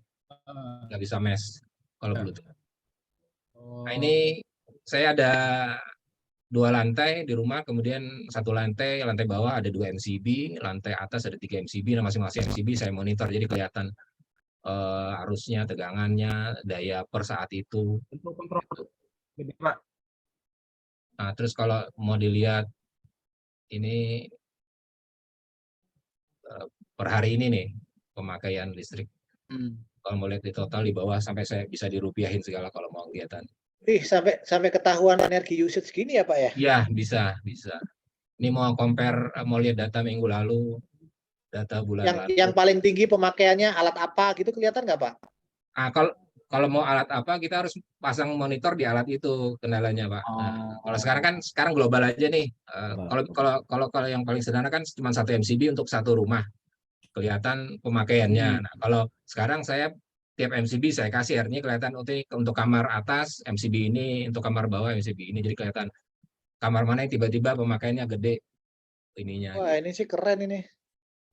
Nggak bisa mesh kalau Bluetooth. Nah ini saya ada 2 lantai di rumah, kemudian satu lantai bawah ada 2 MCB, lantai atas ada 3 MCB, nah masing-masing MCB saya monitor, jadi kelihatan arusnya, tegangannya, daya per saat itu. Nah, terus kalau mau dilihat ini per hari ini nih pemakaian listrik. Kalau mau lihat di total di bawah sampai saya bisa dirupiahin segala kalau mau kelihatan. Sampai ketahuan energi usage gini ya Pak ya? Iya, bisa. Ini mau compare, mau lihat data minggu lalu, data bulan lalu. Yang paling tinggi pemakaiannya alat apa gitu kelihatan nggak Pak? Kalau mau alat apa kita harus pasang monitor di alat itu kendalanya Pak. Nah, kalau sekarang global aja nih. Kalau yang paling sederhana kan cuma 1 MCB untuk 1 rumah kelihatan pemakaiannya. Nah, kalau sekarang saya tiap MCB saya kasih, artinya kelihatan untuk kamar atas MCB ini, untuk kamar bawah MCB ini, jadi kelihatan kamar mana yang tiba-tiba pemakaiannya gede ininya. Wah, ini sih keren ini.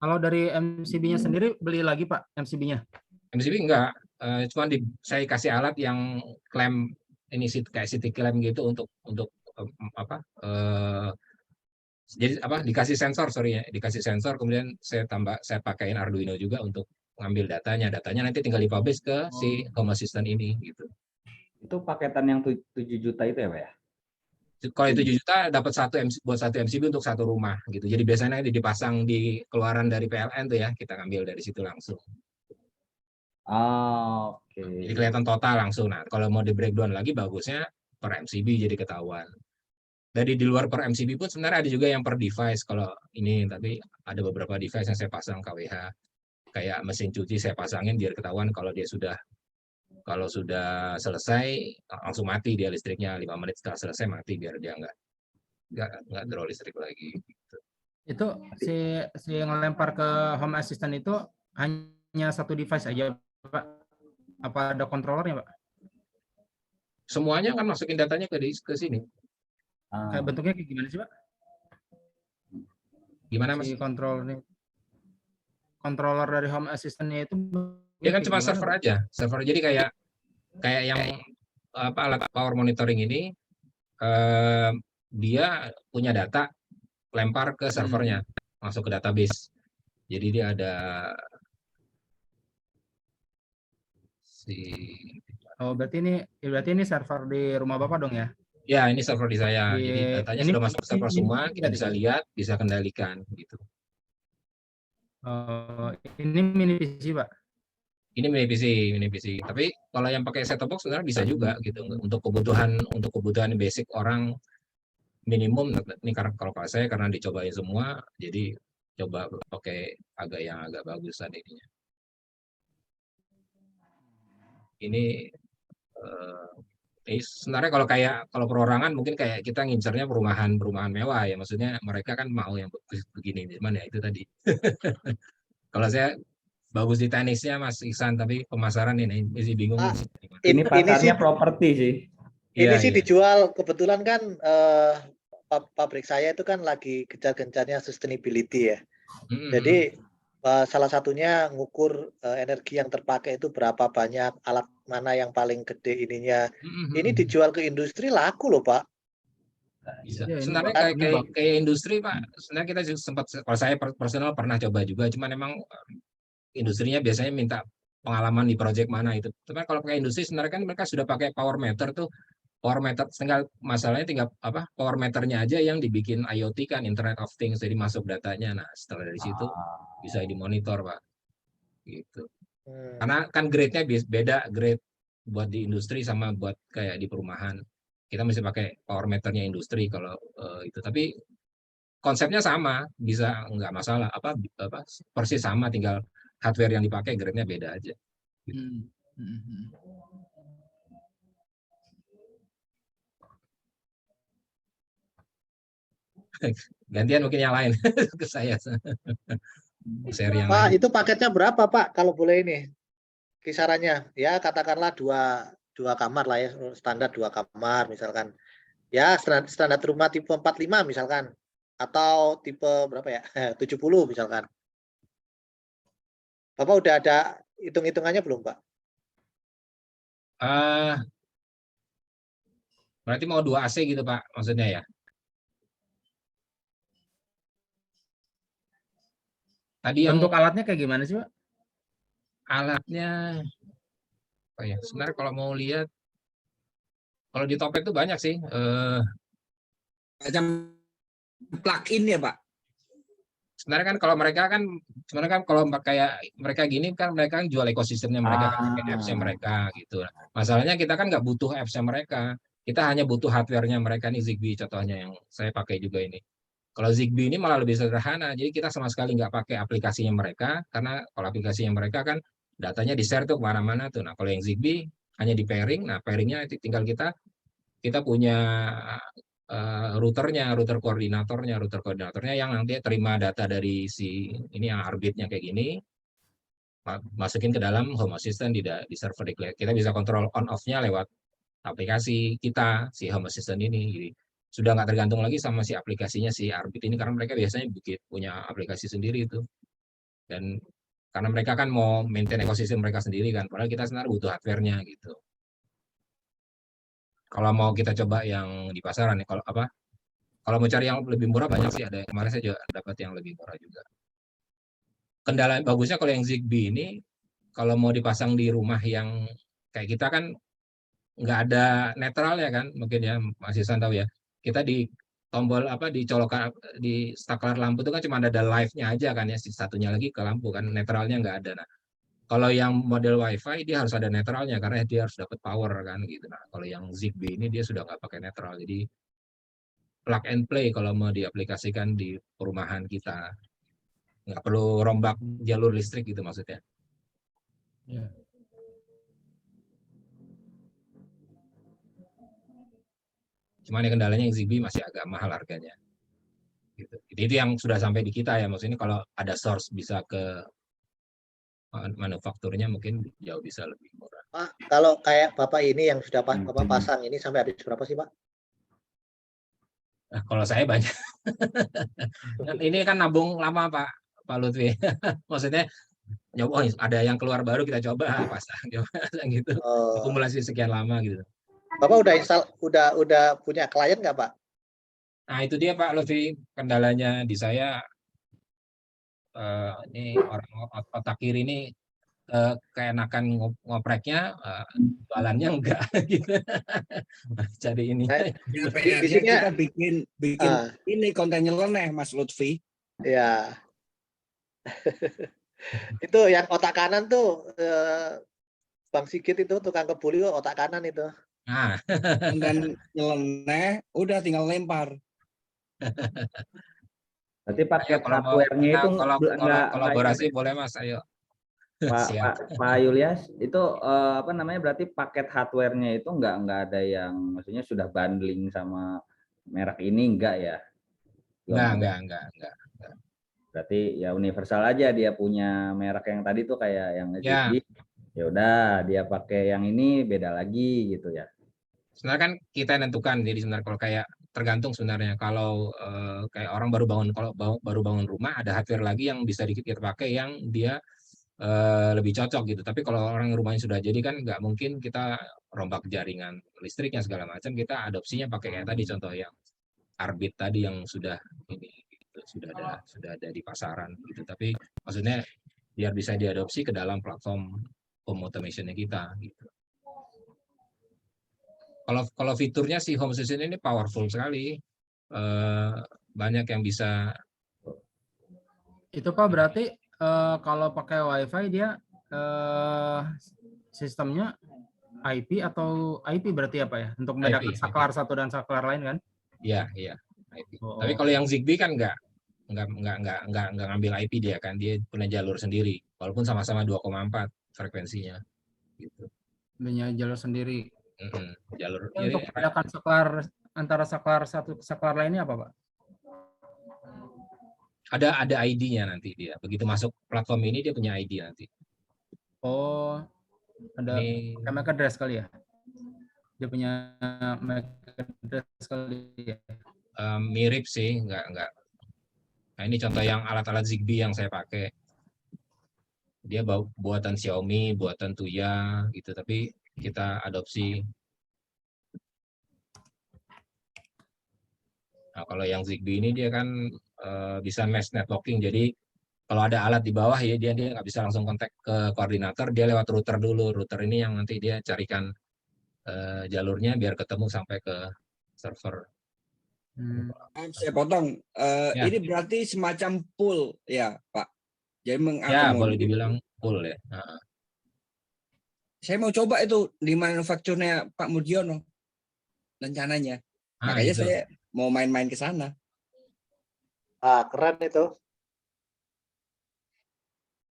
Kalau dari MCB-nya sendiri beli lagi Pak MCB-nya? MCB enggak, cuma saya kasih alat yang klem ini kayak city clamp gitu untuk apa? Jadi apa? Dikasih sensor, sorry ya, dikasih sensor, kemudian saya pakaiin Arduino juga untuk ngambil datanya. Datanya nanti tinggal dipublish ke si Home Assistant ini gitu. Itu paketan yang 7 juta itu ya, Pak ya? Kalau 7 juta dapat buat satu MCB untuk satu rumah gitu. Jadi biasanya dipasang di keluaran dari PLN tuh ya, kita ngambil dari situ langsung. Oke. Jadi kelihatan total langsung. Nah, kalau mau di breakdown lagi bagusnya per MCB jadi ketahuan. Dari di luar per MCB pun sebenarnya ada juga yang per device kalau ini, tapi ada beberapa device yang saya pasang KWH. Kayak mesin cuci saya pasangin biar ketahuan kalau dia sudah selesai langsung mati dia listriknya, 5 menit setelah selesai mati biar dia nggak draw listrik lagi. Gitu. Itu si ngelempar ke Home Assistant itu hanya satu device aja Pak? Apa ada controllernya Pak? Semuanya kan masukin datanya ke sini. Kayak bentuknya kayak gimana sih Pak? Gimana Mas? Si controller dari Home Assistant-nya itu dia kan cuma server aja, server. Jadi kayak yang alat power monitoring ini dia punya data lempar ke servernya, masuk ke database. Jadi dia ada berarti ini server di rumah Bapak dong ya? Ya, ini server di saya. Jadi datanya sudah masuk ke server semua, kita bisa lihat, bisa kendalikan gitu. Ini mini PC Pak? Ini mini PC. Tapi kalau yang pakai set-top box sebenarnya bisa juga gitu. Untuk kebutuhan basic orang minimum. Ini kalau saya karena dicobain semua, jadi coba pakai yang agak bagusan ininya. Ini sebenarnya kalau perorangan mungkin kayak kita ngincernya perumahan mewah ya, maksudnya mereka kan mau yang begini, cuman ya itu tadi. Kalau saya bagus di teknisnya Mas Iksan, tapi pemasaran ini masih bingung. Ini pasarnya properti sih. Ini sih dijual, kebetulan kan pabrik saya itu kan lagi gencar-gencarnya sustainability ya. Jadi salah satunya ngukur energi yang terpakai itu berapa banyak, alat mana yang paling gede ininya. Ini dijual ke industri laku loh Pak. Bisa. Sebenarnya kayak industri Pak, sebenarnya kita sempat, kalau saya personal pernah coba juga, cuman memang industrinya biasanya minta pengalaman di project mana itu. Tapi kalau pakai industri sebenarnya kan mereka sudah pakai power meter tuh. Power meter masalahnya tinggal power meternya aja yang dibikin IoT kan, Internet of Things, jadi masuk datanya. Nah, setelah dari situ bisa dimonitor Pak. Gitu. Karena kan grade-nya beda, grade buat di industri sama buat kayak di perumahan. Kita mesti pakai power meternya industri kalau itu. Tapi konsepnya sama, bisa nggak masalah. Persis sama, tinggal hardware yang dipakai grade-nya beda aja. Gitu. Gantian mungkin yang lain ke saya. Yang Pak, lain. itu paketnya berapa Pak kalau boleh ini? Kisarannya ya katakanlah dua kamar lah ya, standar 2 kamar misalkan. Ya standar rumah tipe 45 misalkan, atau tipe berapa ya? 70 misalkan. Bapak udah ada hitung-hitungannya belum Pak? Berarti mau 2 AC gitu Pak maksudnya ya? Tadi bentuk alatnya kayak gimana sih Pak? Alatnya sebenarnya kalau mau lihat, kalau di Topet itu banyak sih. Macam plug-in ya Pak? Sebenarnya kan kalau mereka kan, sebenarnya kan kalau kayak mereka gini kan mereka kan jual ekosistemnya mereka, kan pakai apps-nya mereka gitu. Masalahnya kita kan nggak butuh apps-nya mereka, kita hanya butuh hardware-nya mereka nih, Zigbee contohnya yang saya pakai juga ini. Kalau Zigbee ini malah lebih sederhana, jadi kita sama sekali nggak pakai aplikasinya mereka, karena kalau aplikasinya mereka kan datanya di-share tuh kemana-mana tuh. Nah kalau yang Zigbee hanya di pairing, nah pairingnya tinggal kita punya router koordinatornya yang nanti terima data dari si ini yang Arbitnya kayak gini, masukin ke dalam Home Assistant di server di cloud. Kita bisa kontrol on off-nya lewat aplikasi kita si Home Assistant ini. Jadi sudah nggak tergantung lagi sama si aplikasinya si Arbit ini, karena mereka biasanya punya aplikasi sendiri itu. Dan karena mereka kan mau maintain ekosistem mereka sendiri kan, padahal kita sebenarnya butuh hardware-nya gitu. Kalau mau kita coba yang di pasaran ya, kalau mau cari yang lebih murah banyak sih, ada kemarin saya juga dapat yang lebih murah juga. Kendala bagusnya kalau yang Zigbee ini, kalau mau dipasang di rumah yang kayak kita kan nggak ada netral ya kan, mungkin ya Mas Ihsan tahu ya. Kita di tombol dicolokan di staklar lampu itu kan cuma ada live-nya aja kan ya, satunya lagi ke lampu kan, netralnya nggak ada. Nah, kalau yang model WiFi dia harus ada netralnya karena dia harus dapat power kan gitu. Nah, kalau yang Zigbee ini dia sudah nggak pakai netral, jadi plug and play kalau mau diaplikasikan di perumahan kita, nggak perlu rombak jalur listrik gitu maksudnya. Ya. Cuman yang kendalanya yang Zigbee masih agak mahal harganya. Gitu. Jadi itu yang sudah sampai di kita ya, maksudnya kalau ada source bisa ke manufakturnya mungkin jauh bisa lebih murah. Pak, kalau kayak Bapak ini yang sudah Bapak pasang ini sampai habis berapa sih, Pak? Nah, kalau saya banyak. Ini kan nabung lama Pak Lutfi. Maksudnya ada yang keluar baru kita coba pasang gitu. Akumulasi sekian lama gitu. Bapak udah punya klien nggak, Pak? Nah, itu dia Pak Lutfi, kendalanya di saya ini orang otak kiri ini keenakan ngopreknya, jualannya enggak gitu. Jadi ini. Kita bikin ini konten nyeleneh Mas Lutfi. Ya. Itu yang otak kanan tuh Bang Sigit itu tukang kebuli otak kanan itu. Nah. Dan nyeleneh udah tinggal lempar. Berarti paket hardware-nya itu kalau kolaborasi boleh Mas, ayo. Pak Yulias itu berarti paket hardware-nya itu enggak ada yang maksudnya sudah bundling sama merek ini enggak ya? Enggak. Berarti ya universal aja, dia punya merek yang tadi tuh kayak yang Zigbee. Ya udah dia pakai yang ini beda lagi gitu ya. Sebenarnya kan kita nentukan, jadi sebenarnya kalau kayak tergantung sebenarnya, kalau kayak orang baru bangun rumah ada hardware lagi yang bisa kita pakai yang dia lebih cocok gitu. Tapi kalau orang rumahnya sudah jadi kan nggak mungkin kita rombak jaringan listriknya segala macam, kita adopsinya pakai kayak tadi contoh yang Arbit tadi yang sudah ada di pasaran gitu. Tapi maksudnya biar bisa diadopsi ke dalam platform home automation-nya kita gitu. Kalau fiturnya si Home Assistant ini powerful sekali, banyak yang bisa. Itu Pak berarti kalau pakai WiFi dia sistemnya IP atau IP berarti apa ya? Untuk membedakan saklar satu dan saklar lain kan? Iya IP. Tapi kalau yang Zigbee kan nggak ngambil IP dia kan, dia punya jalur sendiri, walaupun sama-sama 2,4 frekuensinya. Gitu. Punya jalur sendiri. Jalur. Untuk membedakan saklar antara saklar satu ke saklar lainnya apa Pak? Ada ID-nya nanti dia. Begitu masuk platform ini dia punya ID nanti. Oh, ada MAC address kali ya? Dia punya MAC address kali ya? Mirip sih, enggak. Nah, ini contoh yang alat-alat Zigbee yang saya pakai. Dia buatan Xiaomi, buatan Tuya gitu, tapi kita adopsi. Nah, kalau yang Zigbee ini dia kan bisa mesh networking, jadi kalau ada alat di bawah ya dia nggak bisa langsung kontak ke koordinator, dia lewat router dulu. Router ini yang nanti dia carikan jalurnya biar ketemu sampai ke server. Saya potong. Ini berarti semacam pool ya Pak. Jadi ya boleh dibilang pool ya. Saya mau coba itu di manufakturnya Pak Murdiono rencananya. Makanya itu. Saya mau main-main ke sana. Keren itu.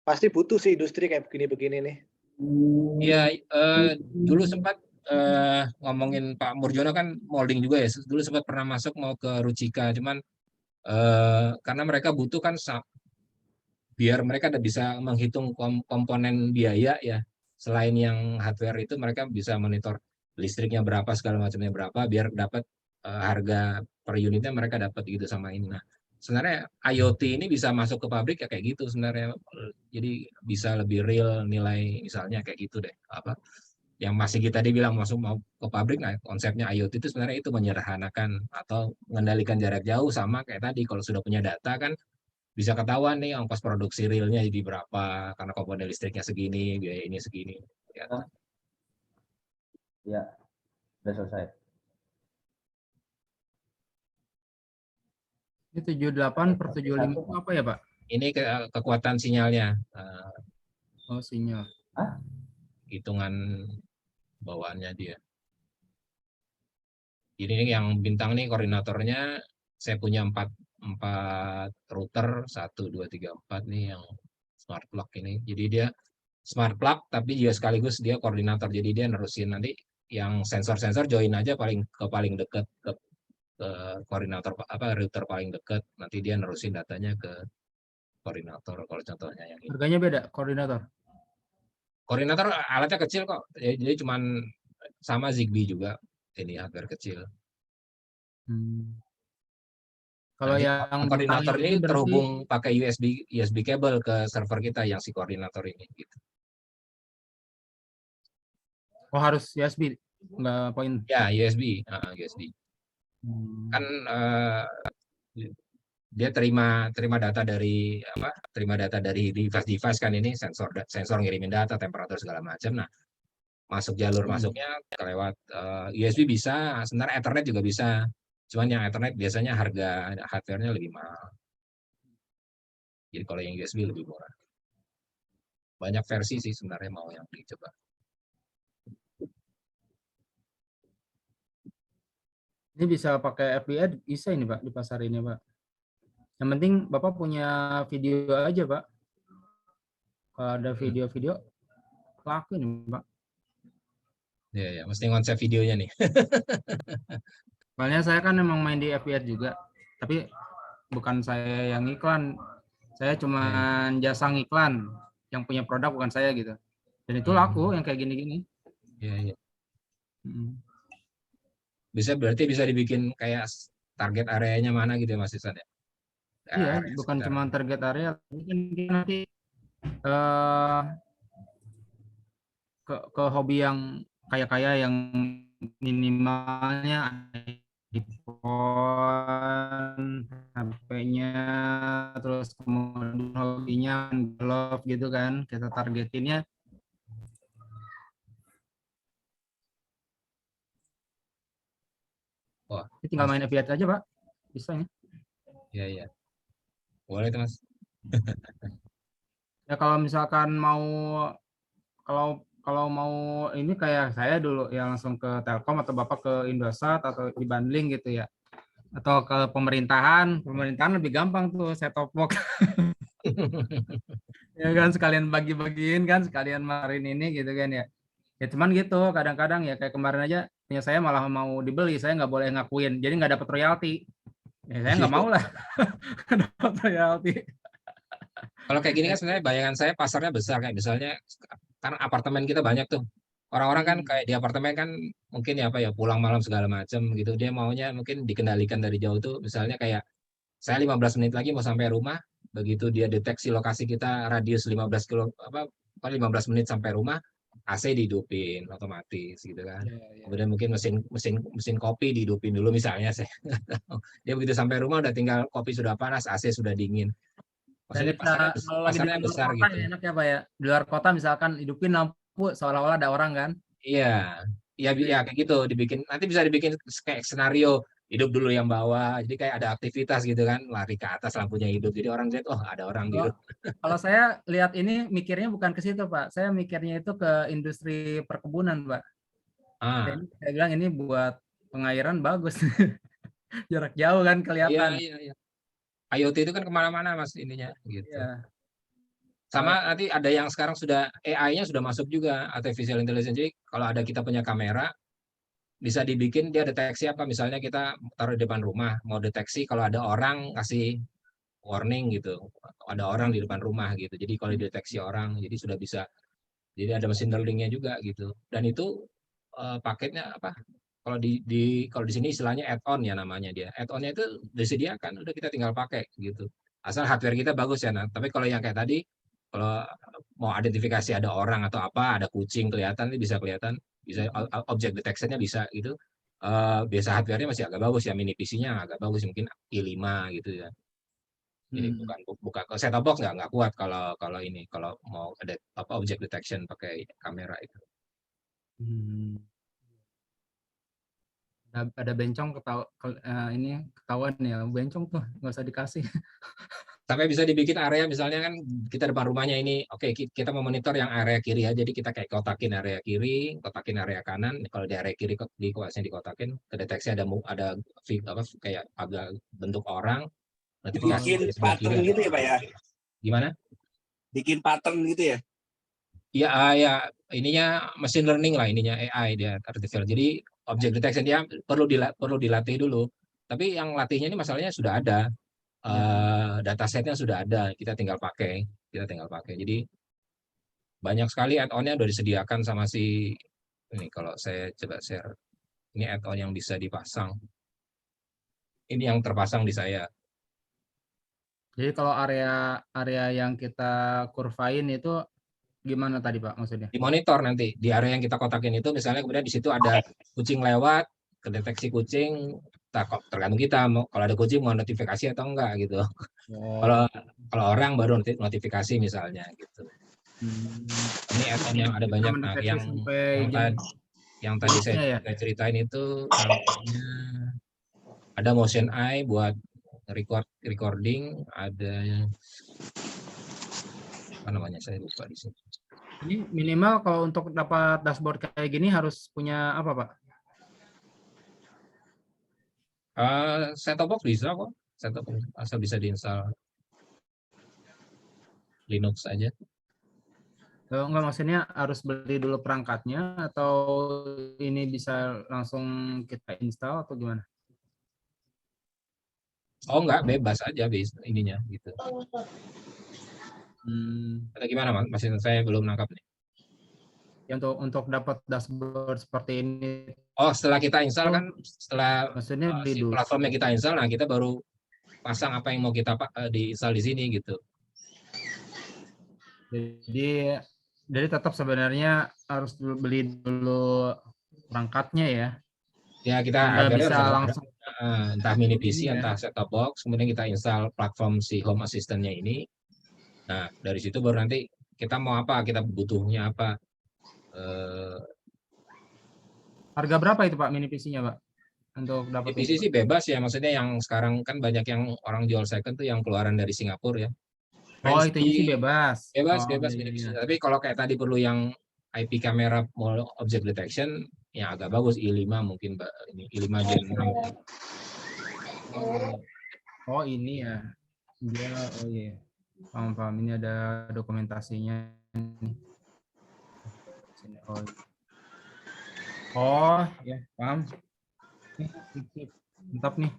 Pasti butuh sih industri kayak begini-begini nih. Iya, dulu sempat ngomongin Pak Murdiono kan molding juga ya. Dulu sempat pernah masuk mau ke Rucika, cuman karena mereka butuh kan biar mereka bisa menghitung komponen biaya ya. Selain yang hardware itu mereka bisa monitor listriknya berapa, segala macamnya berapa, biar dapat harga per unitnya mereka dapat gitu sama ini. Nah, sebenarnya IoT ini bisa masuk ke pabrik ya kayak gitu sebenarnya. Jadi bisa lebih real nilai misalnya kayak gitu deh. Apa yang masih kita dibilang masuk mau ke pabrik, nah konsepnya IoT itu sebenarnya itu menyederhanakan atau mengendalikan jarak jauh sama kayak tadi kalau sudah punya data kan bisa ketahuan nih ongkos produksi realnya jadi berapa karena komponen listriknya segini, biaya ini segini. Ya. Ya, sudah selesai. Ini 78 per 75 itu apa ya, Pak? Ini kekuatan sinyalnya. Oh, sinyal. Hitungan bawaannya dia. Ini yang bintang nih koordinatornya, saya punya 4 router 1, 2, 3, 4 nih yang smart plug ini. Jadi dia smart plug tapi juga sekaligus dia koordinator. Jadi dia nerusin nanti yang sensor-sensor join aja paling dekat ke koordinator router paling dekat. Nanti dia nerusin datanya ke koordinator kalau contohnya yang ini. Harganya beda koordinator. Koordinator alatnya kecil kok. Jadi cuman sama Zigbee juga. Ini hardware kecil. Kalau Nanti yang koordinator ini berarti terhubung pakai USB kabel ke server kita yang si koordinator ini gitu. Oh, harus USB, nggak poin. Ya, USB. Kan dia terima data dari device kan ini sensor ngirimin data, temperatur segala macam. Nah, masuk jalur masuknya lewat USB bisa, sebenarnya Ethernet juga bisa. Cuman yang Ethernet biasanya harga hardware-nya lebih mahal. Jadi kalau yang USB lebih murah. Banyak versi sih sebenarnya mau yang dicoba. Ini bisa pakai FBA, bisa ini Pak, di pasar ini Pak. Yang penting Bapak punya video aja Pak. Kalau ada video-video, laku ini Pak. Ya, mesti konsep videonya nih. Soalnya saya kan memang main di FBA juga, tapi bukan saya yang iklan. Saya cuma jasa iklan, yang punya produk bukan saya gitu. Dan itu laku yang kayak gini-gini. Iya. Berarti bisa dibikin kayak target areanya mana gitu ya Mas Isan ya? Iya, bukan cuma target area, mungkin nanti ke hobi yang kaya-kaya yang minimalnya iPhone, HP-nya, terus kemudian hobinya golf gitu kan, kita targetinnya. Wah, tinggal main FBA aja Pak, bisa ya. Iya. Boleh tuh Mas. Ya kalau misalkan kalau mau ini kayak saya dulu ya langsung ke Telkom atau Bapak ke Indosat atau di bundling gitu ya. Atau ke pemerintahan lebih gampang tuh set top box. Ya kan sekalian bagi-bagiin kan, sekalian marin ini gitu kan ya. Ya cuman gitu, kadang-kadang ya kayak kemarin aja punya saya malah mau dibeli, saya nggak boleh ngakuin, jadi nggak dapat royalti. Ya saya nggak mau lah dapat royalti. Kalau kayak gini kan sebenarnya bayangan saya pasarnya besar kayak misalnya karena apartemen kita banyak tuh. Orang-orang kan kayak di apartemen kan mungkin ya pulang malam segala macam gitu. Dia maunya mungkin dikendalikan dari jauh tuh misalnya kayak saya 15 menit lagi mau sampai rumah, begitu dia deteksi lokasi kita radius 15 menit sampai rumah, AC dihidupin otomatis gitu kan. Kemudian mungkin mesin kopi dihidupin dulu misalnya saya. Dia begitu sampai rumah udah tinggal kopi sudah panas, AC sudah dingin. Maksudnya pasarnya besar gitu. Enak ya Pak ya. Di luar kota misalkan hidupin lampu seolah-olah ada orang kan. Iya kayak gitu dibikin. Nanti bisa dibikin kayak skenario hidup dulu yang bawah. Jadi kayak ada aktivitas gitu kan, lari ke atas lampunya hidup. Jadi orang lihat ada orang di rumah. Kalau saya lihat ini mikirnya bukan ke situ Pak. Saya mikirnya itu ke industri perkebunan Pak. Saya bilang ini buat pengairan bagus. Jarak jauh kan kelihatan. Iya. IoT itu kan kemana-mana Mas ininya gitu. Iya. Sama nanti ada yang sekarang sudah AI-nya sudah masuk juga, artificial intelligence. Jadi kalau ada kita punya kamera bisa dibikin dia deteksi apa, misalnya kita taruh di depan rumah mau deteksi kalau ada orang kasih warning gitu, ada orang di depan rumah gitu. Jadi kalau dideteksi orang, jadi sudah bisa, jadi ada machine learning-nya juga gitu. Dan itu paketnya apa? Kalau kalau di sini istilahnya add-on ya namanya dia. Add-on-nya itu disediakan, udah kita tinggal pakai gitu. Asal hardware kita bagus ya. Nah, tapi kalau yang kayak tadi, kalau mau identifikasi ada orang atau apa, ada kucing kelihatan, bisa kelihatan, bisa object detection-nya bisa gitu. Biasa hardware-nya masih agak bagus ya, mini PC-nya agak bagus, mungkin i5 gitu ya. Jadi bukan set top box nggak kuat kalau ini, kalau mau ada apa object detection pakai kamera itu. Ada bencong ini ketahuan ya, bencong tuh nggak usah dikasih. Sampai bisa dibikin area, misalnya kan kita depan rumahnya ini, oke, kita mau monitor yang area kiri ya, jadi kita kayak kotakin area kiri, kotakin area kanan. Kalau di area kiri di kotakin, kedeteksi ada apa kayak agak bentuk orang, notifikasi Bikin dari sebelah pattern kiri. gitu ya Pak ya? Gimana? Bikin pattern gitu ya? Iya, ya ininya machine learning lah, ininya AI dia, artificial. Jadi object detection dia perlu dilatih dulu. Tapi yang latihnya ini masalahnya sudah ada. Datasetnya sudah ada, kita tinggal pakai. Jadi banyak sekali add-on-nya udah disediakan sama si ini. Kalau saya coba share, ini add-on yang bisa dipasang. Ini yang terpasang di saya. Jadi kalau area yang kita kurvain itu gimana tadi Pak maksudnya? Dimonitor nanti di area yang kita kotakin itu, misalnya kemudian di situ ada kucing lewat, kedeteksi kucing, tergantung kita mau, kalau ada kucing mau notifikasi atau enggak gitu. Kalau orang baru notifikasi misalnya gitu. Ini add-on yang ada banyak. Nah, yang tadi saya ceritain itu namanya ada motion eye buat recording, ada apa namanya saya lupa di sini. Ini minimal kalau untuk dapat dashboard kayak gini harus punya apa Pak? Set top box bisa kok, set top box asal bisa diinstal Linux aja. Enggak, maksudnya harus beli dulu perangkatnya atau ini bisa langsung kita install atau gimana? Oh enggak, bebas aja ininya gitu. Atau gimana Mas? Masih saya belum nangkap nih. Ya, untuk dapat dashboard seperti ini. Oh, setelah kita install kan, setelah maksudnya si platformnya kita install, nah kita baru pasang apa yang mau kita diinstal di sini gitu. Jadi tetap sebenarnya harus beli dulu perangkatnya ya. Ya kita bisa langsung entah mini PC, entah set top box, kemudian kita install platform si Home Assistant-nya ini. Nah dari situ baru nanti kita mau apa, kita butuhnya apa. Harga berapa itu Pak mini PC-nya Pak? Untuk dapat PC sih bebas ya, maksudnya yang sekarang kan banyak yang orang jual second tuh yang keluaran dari Singapura ya. Oh, itu sih bebas. Bebas mini PC. Tapi kalau kayak tadi perlu yang IP kamera mau object detection yang agak bagus, i5 mungkin ini i5 Gen 6. Oh ini ya. Dia iya. Paham. Ini ada dokumentasinya nih. Oh, ya, paham. Mantap nih.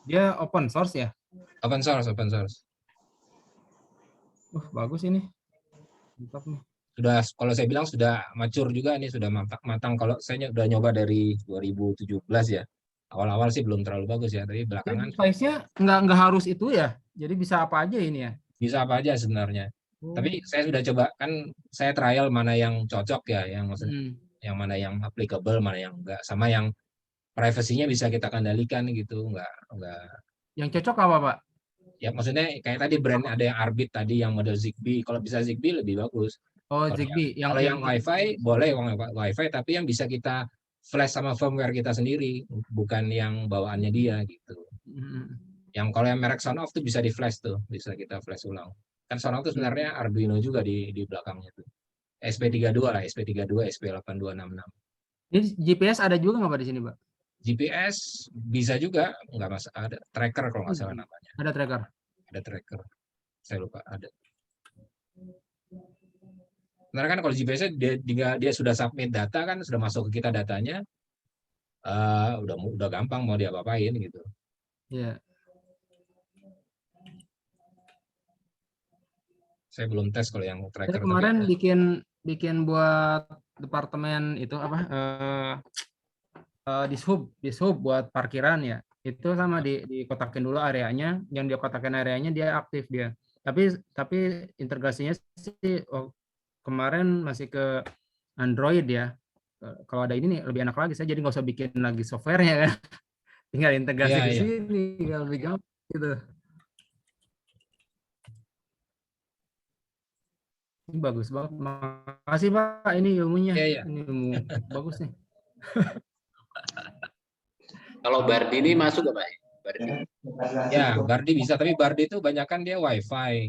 Dia open source ya? Open source. Bagus ini. Mantap nih. Sudah, kalau saya bilang sudah mature juga nih, sudah matang. Kalau saya udah nyoba dari 2017 ya. Awal-awal sih belum terlalu bagus ya, tapi belakangan. Device-nya nggak harus itu ya. Jadi bisa apa aja ini ya? Bisa apa aja sebenarnya. Tapi saya sudah coba, kan saya trial mana yang cocok ya, yang maksudnya yang mana yang applicable, mana yang enggak, sama yang privasinya bisa kita kendalikan gitu, enggak. Yang cocok apa Pak? Ya maksudnya kayak tadi brand ada yang Arbit tadi yang model Zigbee, kalau bisa Zigbee lebih bagus. Oh Zigbee. Kalau yang WiFi boleh WiFi, tapi yang bisa kita flash sama firmware kita sendiri, bukan yang bawaannya dia gitu. Yang kalau yang merek Sonoff tuh bisa di flash tuh, bisa kita flash ulang. Kan Sonoff itu sebenarnya Arduino juga di belakangnya tuh. SP32 lah, SP32, SP8266. Ini GPS ada juga nggak Pak di sini Pak? GPS bisa juga, nggak masalah. Ada tracker kalau nggak salah namanya. Ada tracker? Ada tracker. Saya lupa, ada. Sebenarnya kan kalau GPS dia sudah submit data kan, sudah masuk ke kita datanya, udah gampang mau diapa-apain gitu. Iya. Saya belum tes kalau yang Jadi tracker. kemarin tapi bikin buat departemen itu apa dishub buat parkiran ya. Itu sama dikotakin dulu areanya, yang dia kotakin areanya dia aktif dia. Tapi integrasinya sih kemarin masih ke Android ya. Kalau ada ini nih lebih enak lagi, saya jadi nggak usah bikin lagi softwarenya kan. Tinggal integrasi Iya, di iya. sini, tinggal lebih gampang gitu. Ini bagus banget. Makasih Pak, ini ilmunya. Iya, iya. Ini ilmu bagus nih. Kalau Bardi ini masuk nggak Pak? Bardi. Ya, Bardi bisa, tapi Bardi itu banyakan dia WiFi.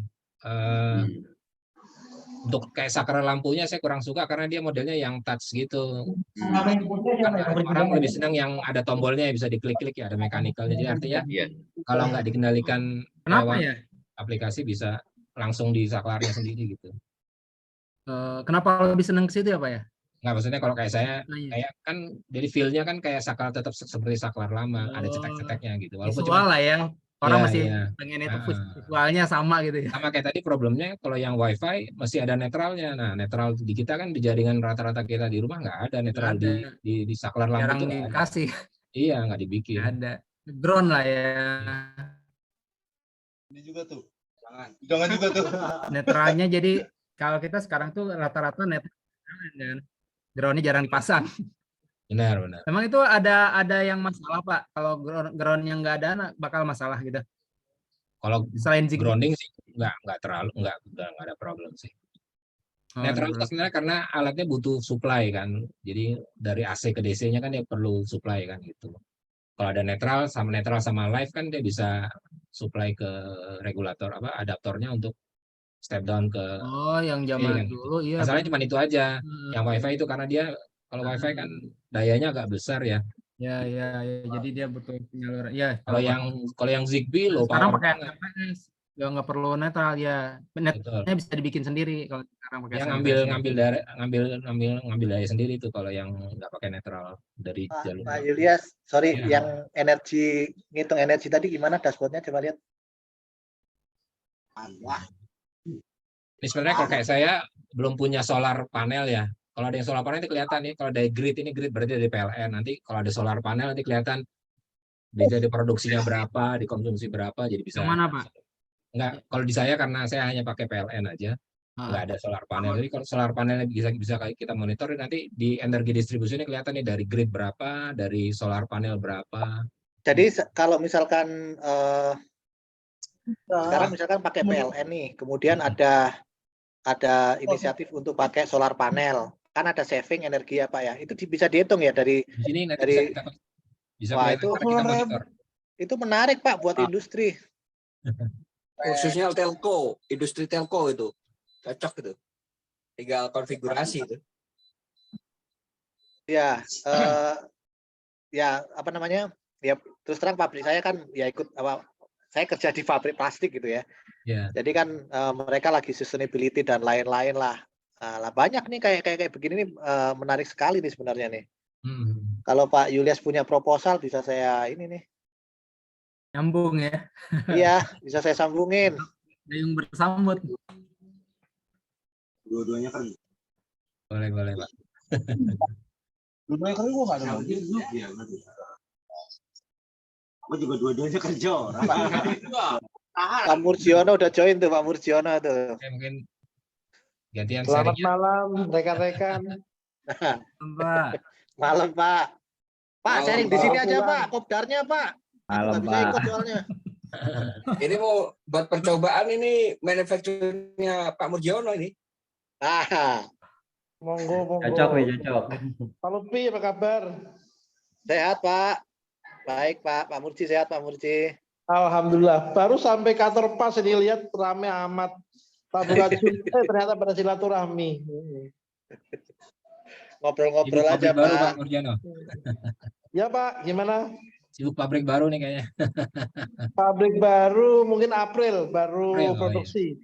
Untuk kayak saklar lampunya saya kurang suka karena dia modelnya yang touch gitu. Karena orang lebih senang yang ada tombolnya bisa diklik-klik ya, ada mekanikalnya. Jadi artinya kalau nggak dikendalikan Kenapa lewat ya? aplikasi bisa langsung di saklarnya sendiri gitu. Kenapa lebih senang ke situ ya Pak ya? Nggak, maksudnya kalau kayak saya, kayak kan jadi feel-nya kan kayak saklar tetap seperti saklar lama, ada cetek-ceteknya gitu. Walaupun Visual lah ya. Orang Iya, masih iya. pengen itu visualnya sama gitu ya. Sama kayak tadi problemnya kalau yang WiFi masih ada netralnya. Nah, netral di kita kan di jaringan rata-rata kita di rumah nggak ada netral Nggak ada. di saklar lampu Jarang tuh nggak ada. dikasih. Iya, nggak dibikin. Nggak ada. Drone lah ya. Ini juga tuh. Jangan juga tuh. Netralnya jadi kalau kita sekarang tuh rata-rata netral kan. Drone-nya jarang dipasang. Benar, benar. Memang itu ada yang masalah Pak. Kalau ground yang nggak ada bakal masalah gitu. Kalau selain Zigbee. grounding sih nggak terlalu nggak ada problem sih. Netral sebenarnya karena alatnya butuh supply kan. Jadi dari AC ke DC-nya kan dia perlu supply kan gitu. Kalau ada netral sama live kan dia bisa supply ke regulator adaptornya untuk step down ke. Oh, yang zaman dulu iya. Masalahnya cuma itu aja. Yang WiFi itu karena dia kalau WiFi kan dayanya agak besar ya. Ya. Jadi dia butuh penyaluran. Ya. Kalau yang Zigbee low sekarang power pakai APS. Ya nggak perlu netral ya. Netnya bisa dibikin sendiri kalau sekarang pakai. Ya ngambil daya sendiri tuh kalau yang nggak pakai netral dari jalur. Pak Julius, sorry, yang ngitung energi tadi gimana dashboardnya, coba lihat. Ini sebenarnya kalau kayak saya belum punya solar panel ya. Kalau ada yang solar panel itu kelihatan nih. Kalau dari grid ini grid berarti dari PLN. Nanti kalau ada solar panel nanti kelihatan bisa diproduksinya berapa, dikonsumsi berapa, jadi bisa. Yang mana Pak? Enggak, kalau di saya karena saya hanya pakai PLN aja, nggak ada solar panel. Jadi kalau solar panelnya bisa kita monitor nanti di energi distribusi ini kelihatan nih dari grid berapa, dari solar panel berapa. Jadi kalau misalkan sekarang misalkan pakai PLN nih, kemudian ada inisiatif untuk pakai solar panel, kan ada saving energi ya Pak ya, itu bisa dihitung ya dari sini bisa wah, itu menarik Pak buat industri. Khususnya telco, industri telco itu cocok itu. Tinggal konfigurasi itu. Ya, ya apa namanya? Ya terus terang pabrik saya kan ya ikut saya kerja di pabrik plastik gitu ya. Jadi kan mereka lagi sustainability dan lain-lain lah. Lah banyak nih kayak begini nih menarik sekali nih sebenarnya nih. Kalau Pak Julius punya proposal bisa saya ini nih. Nyambung ya. Iya, bisa saya sambungin. Yang bersambut. Dua-duanya kan. Boleh Pak. Dua-duanya kan gua nggak ada mobil. Iya, gue juga dua-duanya kerja orang. Pak Murjiono udah join tuh Pak Murjiono tuh. Oke, mungkin gantian. Selamat malam rekan-rekan. Pak. Malam Pak. Pak sharing di sini aja Pak, kopdarnya Pak. Malam Pak. Ikut soalnya. Ini mau buat percobaan ini manufacturernya Pak Murjiono ini. Monggo. Cocok. Pak Lutfi apa kabar? Sehat Pak. Baik Pak. Pak Murji sehat Pak Murji. Alhamdulillah. Baru sampai kantor pas ini lihat rame amat. Ternyata pada silaturahmi. Ngobrol-ngobrol aja baru, Pak. Pak Murjiono. Ya Pak, gimana? Sibuk pabrik baru nih kayaknya. Pabrik baru mungkin April baru produksi.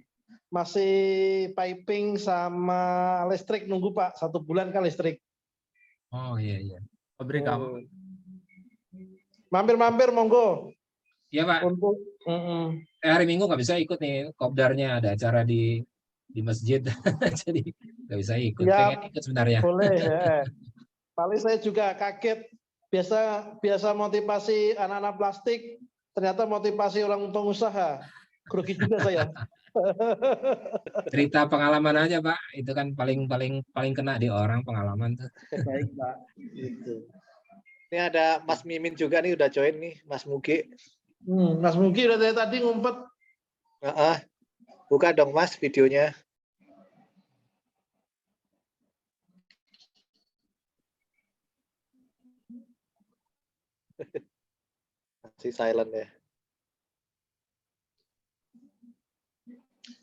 Masih piping sama listrik nunggu Pak. 1 bulan kan listrik. Oh iya. Pabrik apa? Mampir-mampir monggo. Iya Pak. Untuk hari Minggu nggak bisa ikut nih kopdarnya, ada acara di di masjid, jadi nggak bisa ikut. Ya, Pengen ikut sebenarnya. boleh. Ya. Paling saya juga kaget. Biasa motivasi anak-anak plastik, ternyata motivasi orang pengusaha. Grogi juga saya. Cerita pengalaman aja Pak, itu kan paling kena di orang pengalaman tuh. Baik Pak. Gitu. Ini ada Mas Mimin juga nih udah join nih, Mas Mugi. Mas Mugi udah dari tadi ngumpet. Buka dong Mas videonya. Masih silent ya.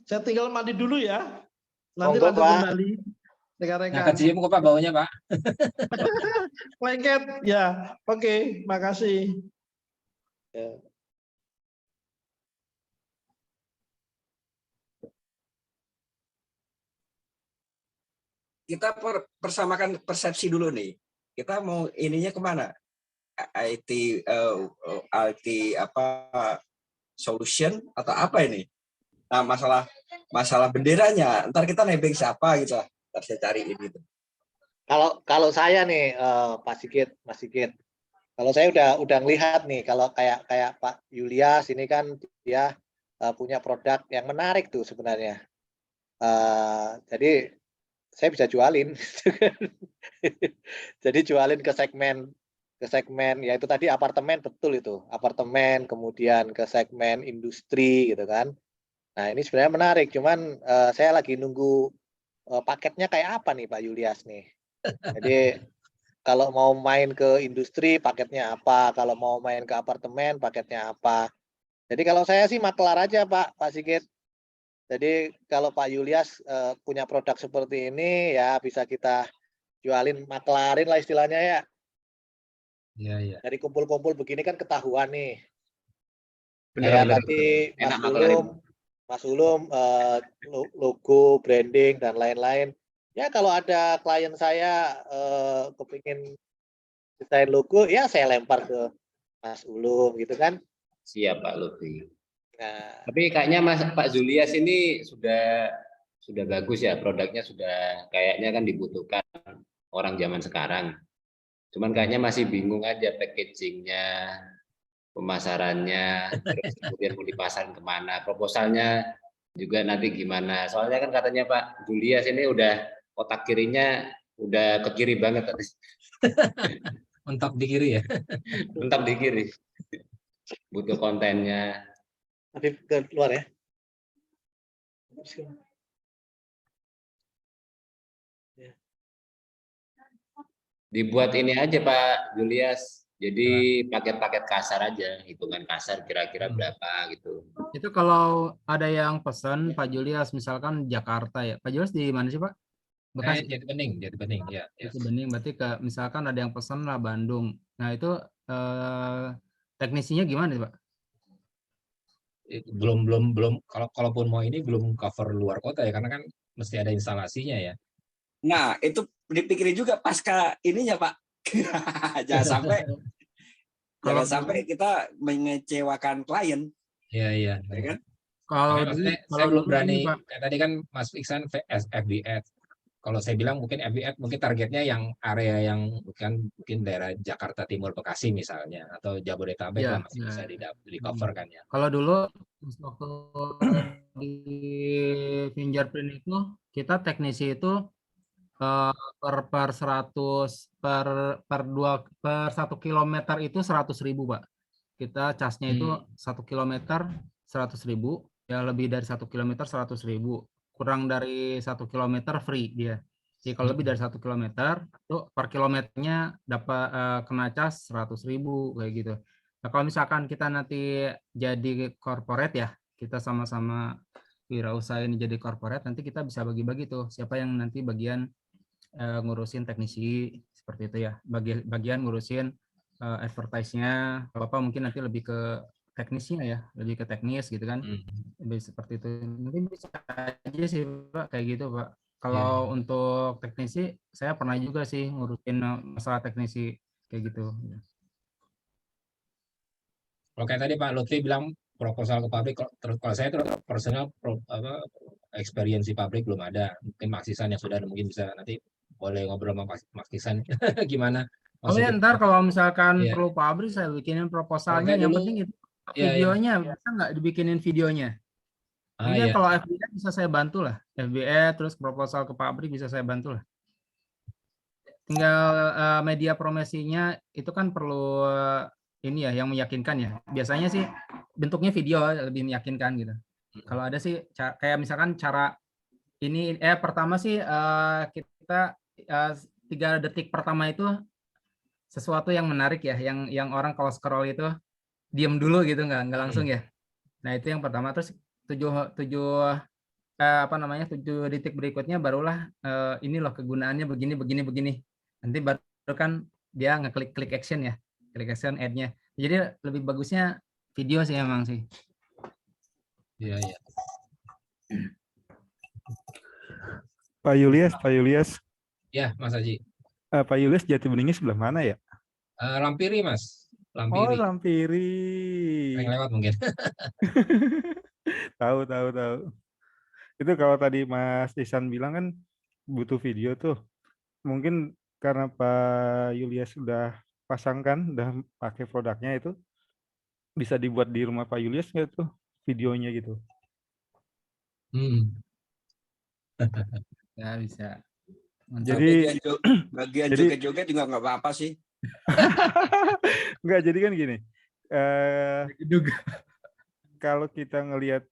Saya tinggal mandi dulu ya. Nanti Monggo, lanjut Pak. kembali. Nah, Rekan-rekan. kecium kok Pak baunya Pak. Lengket. Ya, oke. Makasih. Ya. Kita persamakan persepsi dulu nih. Kita mau ininya kemana? IT apa solution atau apa ini? Nah, masalah benderanya, ntar kita nebeng siapa gitu. Ntar saya cari ini tuh. Kalau saya nih Mas Sigit. Kalau saya udah ngelihat nih kalau kayak Pak Julias ini kan dia punya produk yang menarik tuh sebenarnya. Jadi saya bisa jualin. Jadi jualin ke segmen ya itu tadi apartemen, betul itu. Apartemen, kemudian ke segmen industri gitu kan. Nah, ini sebenarnya menarik, cuman saya lagi nunggu paketnya kayak apa nih Pak Julias nih. Jadi kalau mau main ke industri paketnya apa, kalau mau main ke apartemen paketnya apa. Jadi kalau saya sih maklar aja Pak Sigit. Jadi kalau Pak Julias punya produk seperti ini ya bisa kita jualin, maklarin lah istilahnya ya. Iya. Dari kumpul-kumpul begini kan ketahuan nih. Bener, Kayak tadi enak maklarin. Mas Ulum logo, branding dan lain-lain. Ya kalau ada klien saya kepingin desain logo, ya saya lempar ke Mas Ulum gitu kan. Siap Pak Lutfi. Nah, tapi kayaknya Pak Julias ini sudah bagus ya, produknya sudah kayaknya kan dibutuhkan orang zaman sekarang. Cuman kayaknya masih bingung aja packagingnya, pemasarannya, terus kemudian mau dipasang kemana, proposalnya juga nanti gimana. Soalnya kan katanya Pak Julias ini udah otak kirinya udah ke kiri banget. Mentok di kiri ya. Mentok di kiri. Butuh kontennya. tapi keluar ya. Dibuat ini aja Pak Julias, jadi paket-paket kasar aja, hitungan kasar kira-kira berapa gitu. Itu kalau ada yang pesan Pak Julias, misalkan Jakarta ya. Pak Julias di mana sih Pak? Bekasi. Jati Bening ya. Jati Bening berarti misalkan ada yang pesan lah Bandung. Nah itu teknisinya gimana sih Pak? Belum kalaupun mau ini belum cover luar kota ya, karena kan mesti ada instalasinya ya. Nah, itu dipikirin juga pasca ininya Pak. jangan sampai kita mengecewakan klien. Iya. Ya kan? Kalau saya belum berani. Kayak tadi kan Mas Iksan FBS. Kalau saya bilang mungkin FBS mungkin targetnya yang area yang mungkin daerah Jakarta Timur, Bekasi misalnya, atau Jabodetabek lah masih bisa di cover kan ya. Kalau dulu waktu di fingerprint itu kita teknisi itu per 100 per 1 kilometer itu 100.000 Pak. Kita casnya itu 1 kilometer 100.000, ya lebih dari 1 kilometer 100.000, kurang dari 1 kilometer free dia. Jadi kalau lebih dari 1 kilometer itu per kilometernya dapat kena cas 100.000 kayak gitu. Nah, kalau misalkan kita nanti jadi corporate ya, kita sama-sama wirausaha ini jadi corporate, nanti kita bisa bagi-bagi tuh siapa yang nanti bagian ngurusin teknisi seperti itu ya, bagian ngurusin advertise-nya, apa mungkin nanti lebih ke teknisnya ya, lebih ke teknis gitu kan, lebih seperti itu. Mungkin bisa aja sih Pak kayak gitu Pak. Kalau untuk teknisi saya pernah juga sih ngurusin masalah teknisi kayak gitu. Kalau kayak tadi Pak Lutfi bilang proposal ke pabrik, kalau saya terus personal experience di pabrik belum ada. Mungkin Mas Ihsan yang sudah ada mungkin bisa nanti boleh ngobrol sama Mas Ihsan gimana. Oh ya, Maksudnya, ntar kalau misalkan Iya. perlu pabrik saya bikinin proposalnya. Survei Yang dulu. penting itu Iya, iya. videonya bisa nggak dibikinin videonya? Ah, Mungkin iya. kalau FBE bisa saya bantu lah. FBE terus proposal ke pabrik bisa saya bantu lah. Tinggal media promosinya itu kan perlu ini ya yang meyakinkan ya. Biasanya sih bentuknya video lebih meyakinkan gitu. Kalau ada sih kayak misalkan cara ini pertama sih kita 3 detik pertama itu sesuatu yang menarik ya, yang orang kalau scroll itu diem dulu gitu, nggak langsung ya. Nah itu yang pertama. Terus 7 detik berikutnya barulah ini loh kegunaannya begini. Nanti baru kan dia ngeklik action ya, klik action ad-nya. Jadi lebih bagusnya video sih emang sih. Iya, iya. Pak Julius. Ya, Mas Haji. Pak Julius Jati Beningnya sebelah mana ya? Lampiri, Mas. Oh, Lampiri. Lampiri. Sering lewat mungkin. Tahu. Itu kalau tadi Mas Ihsan bilang kan butuh video tuh. Mungkin karena Pak Julius sudah pasangkan, udah pakai produknya itu, bisa dibuat di rumah Pak Julius nggak tuh videonya gitu? Ya bisa. Jadi bagian joget-joget juga nggak apa-apa sih. Enggak, jadi kan gini. Kalau kita ngelihat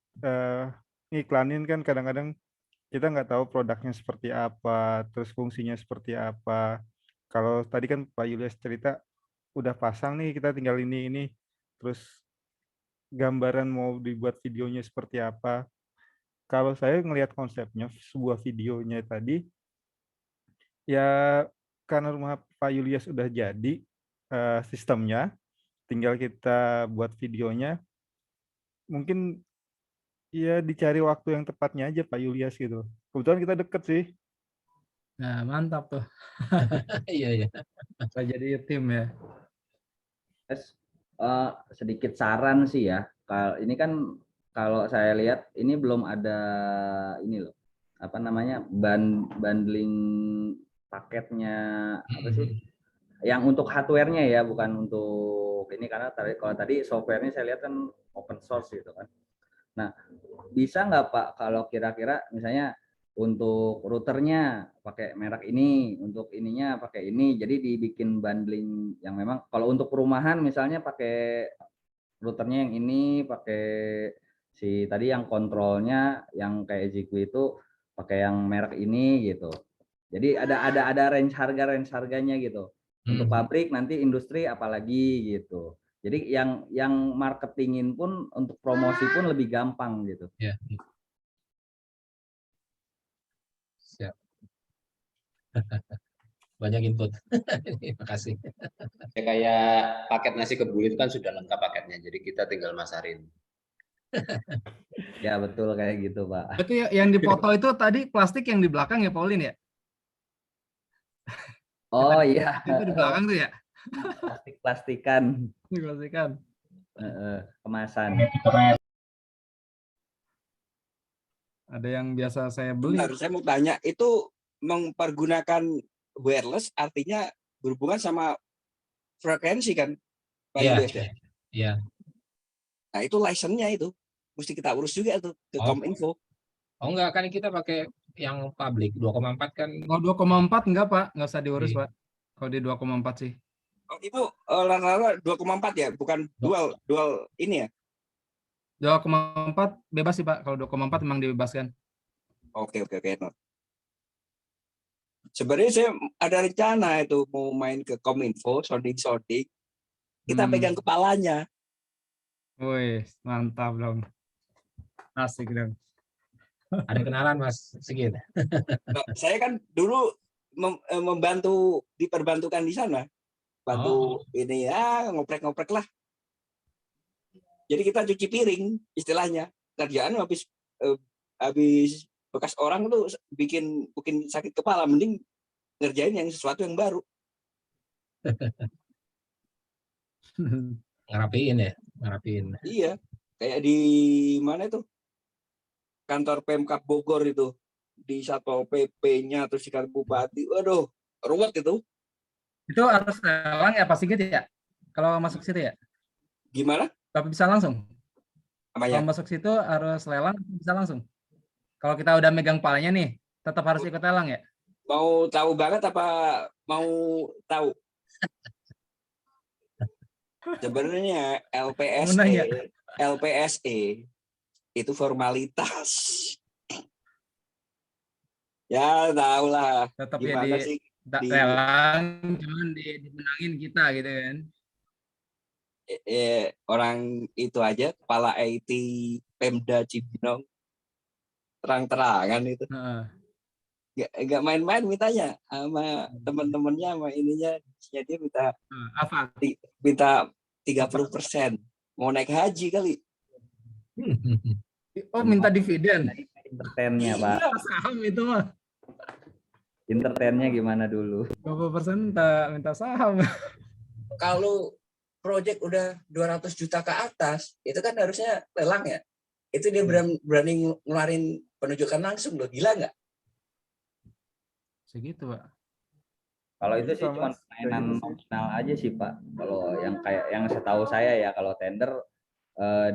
ngiklanin kan kadang-kadang kita nggak tahu produknya seperti apa, terus fungsinya seperti apa. Kalau tadi kan Pak Julius cerita udah pasang nih, kita tinggal ini, terus gambaran mau dibuat videonya seperti apa. Kalau saya ngelihat konsepnya sebuah videonya tadi, ya karena rumah Pak Julius udah jadi sistemnya, tinggal kita buat videonya, mungkin ya dicari waktu yang tepatnya aja Pak Julius gitu. Kebetulan kita deket sih. Nah mantap tuh. Iya. Bisa jadi tim ya. Sedikit saran sih ya. Kalau ini kan kalau saya lihat ini belum ada ini loh. Apa namanya? Bundling paketnya apa sih? Yang untuk hardware-nya ya, bukan untuk ini, karena kalau tadi software-nya saya lihat kan open source gitu kan. Nah, bisa nggak Pak kalau kira-kira misalnya untuk routernya pakai merek ini, untuk ininya pakai ini, jadi dibikin bundling yang memang kalau untuk perumahan misalnya pakai routernya yang ini, pakai si tadi yang kontrolnya yang kayak Zigbee itu pakai yang merek ini gitu. Jadi ada range harganya gitu. Untuk pabrik nanti industri apalagi gitu. Jadi yang marketingin pun untuk promosi pun lebih gampang gitu. Ya. Siap. Banyak input. Terima kasih. Ya, kayak paket nasi kebuli itu kan sudah lengkap paketnya, jadi kita tinggal masarin. Ya betul kayak gitu Pak. Berarti yang dipoto itu tadi plastik yang di belakang ya Pauline ya? Oh iya. Itu di belakang tuh ya? Plastikan. Plastikan. Kemasan. Ada yang biasa saya beli. Benar, saya mau tanya, itu mempergunakan wireless artinya berhubungan sama frekuensi kan, Pak Yudes ya? Iya. Nah itu license-nya itu mesti kita urus juga tuh ke Kominfo. Oh enggak, kan kita pakai yang public 2,4 kan. Oh 2,4 enggak Pak, nggak usah diurus Pak. Kalau di 2,4 sih. Oh, itu rata-rata 2,4 ya, bukan dual ini ya? 2,4 bebas sih Pak, kalau 2,4 memang dibebaskan. Oke. Sebenarnya saya ada rencana itu mau main ke Kominfo, sounding. Kita pegang kepalanya. Wih, mantap dong. Asik dong. Ada kenalan Mas Sigit. Saya kan dulu diperbantukan di sana. Bantu ini ya, ngoprek-ngoprek lah. Jadi kita cuci piring istilahnya. Kerjaan habis bekas orang tuh bikin sakit kepala, mending ngerjain yang sesuatu yang baru. Ngerapiin. Iya, kayak di mana itu? kantor Pemkab Bogor itu di Satpol PP-nya terus di kantor bupati. Waduh, ruwet itu. Itu harus lelang ya pasti gitu ya? Kalau masuk situ ya? Gimana? Tapi bisa langsung? Apanya? Kalau masuk situ harus lelang, bisa langsung? Kalau kita udah megang palanya nih, tetap harus ikut lelang ya? Mau tahu banget apa mau tahu? Sebenarnya LPSE itu formalitas. Ya tahu lah. Tetap Gimana ya sih? lelang, cuman dimenangin kita gitu kan? Orang itu aja kepala IT Pemda Cibinong terang-terangan itu. Gak main-main mintanya sama teman-temannya sama ininya. Jadi minta apa? Minta 30%. Mau naik haji kali. Oh, minta dividen. Entertainnya, Pak. Iya, saham itu mah. Entertainnya gimana dulu? 20% minta saham. Kalau proyek udah 200 juta ke atas, itu kan harusnya lelang ya. Itu dia berani ngeluarin penunjukan langsung loh. Gila nggak? Segitu, Pak. Kalau itu sih cuma mainan nominal aja sih, Pak. Kalau yang kayak yang setahu saya ya, kalau tender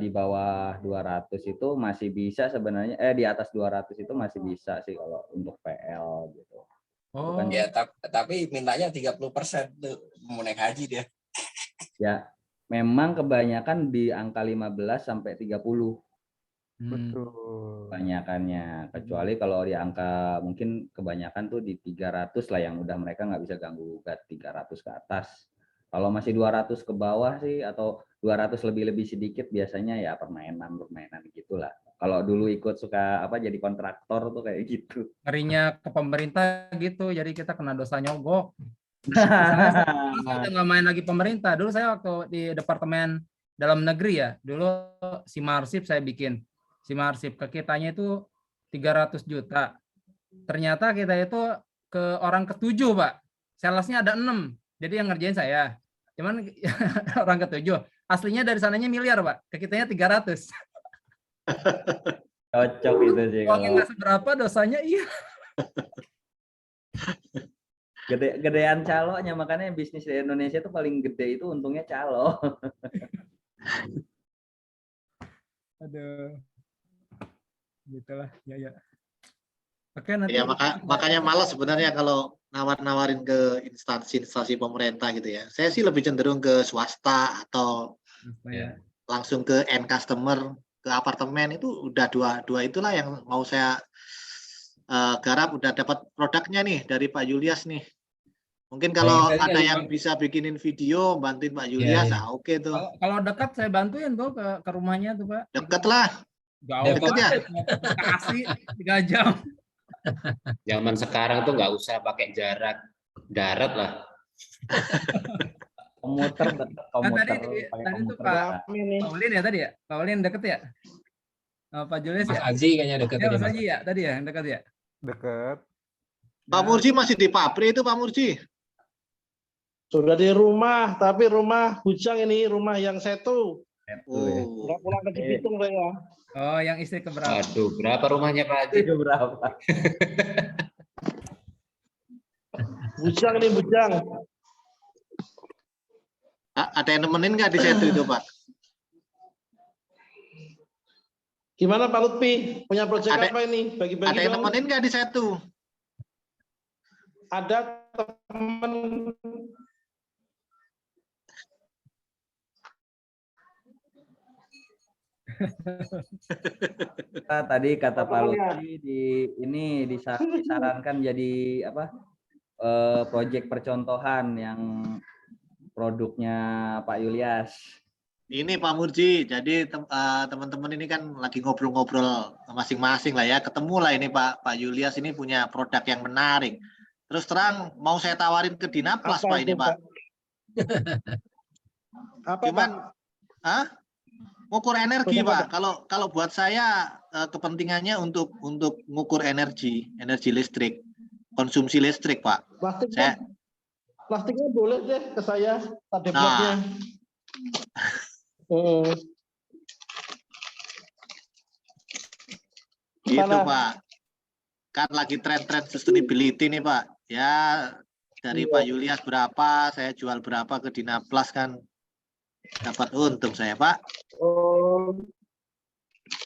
di bawah 200 itu masih bisa sebenarnya, di atas 200 itu masih bisa sih kalau untuk PL gitu. Oh. Bukan, ya, tapi mintanya 30% tuh mau naik haji dia. Ya, memang kebanyakan di angka 15 sampai 30. Betul. Kebanyakannya, kecuali kalau di angka mungkin kebanyakan tuh di 300 lah yang udah mereka nggak bisa ganggu gugat, 300 ke atas. Kalau masih 200 ke bawah sih atau 200 lebih sedikit biasanya ya permainan gitulah. Kalau dulu ikut suka jadi kontraktor tuh kayak gitu. Ngerinya ke pemerintah gitu, jadi kita kena dosa nyogok. Saya udah nggak main lagi pemerintah. Dulu saya waktu di Departemen Dalam Negeri ya, dulu Simarsip saya bikin. Simarsip ke kitanya itu 300 juta. Ternyata kita itu ke orang ke-7, Pak. Salesnya ada 6. Jadi yang ngerjain saya. Cuman orang ke-7. Aslinya dari sananya miliar, Pak. Ke kitanya 300. Cocok itu sih. Uangnya nggak seberapa, dosanya iya. Gedean calonya, makanya bisnis di Indonesia itu paling gede itu untungnya calo. Aduh. Gitulah, ya. Oke, nanti. Ya, makanya malas sebenarnya kalau nawarin ke instansi pemerintah gitu ya. Saya sih lebih cenderung ke swasta atau langsung ke end customer, ke apartemen. Itu udah dua itulah yang mau saya garap. Udah dapat produknya nih dari Pak Julius nih. Mungkin kalau ada yang bisa bikinin video, bantuin Pak Julius, oke tuh. Kalau dekat saya bantuin tuh ke rumahnya tuh, Pak. Deket lah. Jauh deket ya. Kasih 3 jam. Zaman sekarang tuh nggak usah pakai jarak darat lah. Komuter dekat, komuter. Tadi tuh Pak Paulin ya tadi ya? Paulin deket ya? Pak Julius ya? Mas Aji kayaknya deket ya, tadi. Mas Aji ya? Tadi ya, yang dekat ya? Dekat. Pak Murji masih di pabrik itu, Pak Murji? Sudah di rumah, tapi rumah bujang ini, rumah yang setu. Oh. Pulang ke Cibitung ya. Oh, yang istri keberapa? Aduh, berapa rumahnya Pak Haji? Berapa? Bujang nih, bujang. Ada yang nemenin nggak di setu itu, Pak? Gimana Pak Lutfi? Punya proyek apa ini? Bagi-bagi ada yang dong. nemenin nggak di setu? Ada teman. Tadi kata Pak Lutfi disarankan jadi proyek percontohan yang produknya Pak Julius. Ini Pak Murji, jadi teman-teman ini kan lagi ngobrol-ngobrol masing-masing lah ya, ketemu lah ini Pak Julius ini punya produk yang menarik. Terus terang mau saya tawarin ke Dinaplas Pak ini Pak. Apa Cuman, Pak? ngukur energi Pak. Kalau buat saya kepentingannya untuk ngukur energi listrik, konsumsi listrik Pak. Plastiknya boleh deh ke saya, ada bloknya. Gitu Mana? Pak. Kan lagi tren-tren sustainability nih Pak. Ya dari Iya. Pak Julius berapa, saya jual berapa ke Dinaplas kan dapat untung saya Pak. Oh,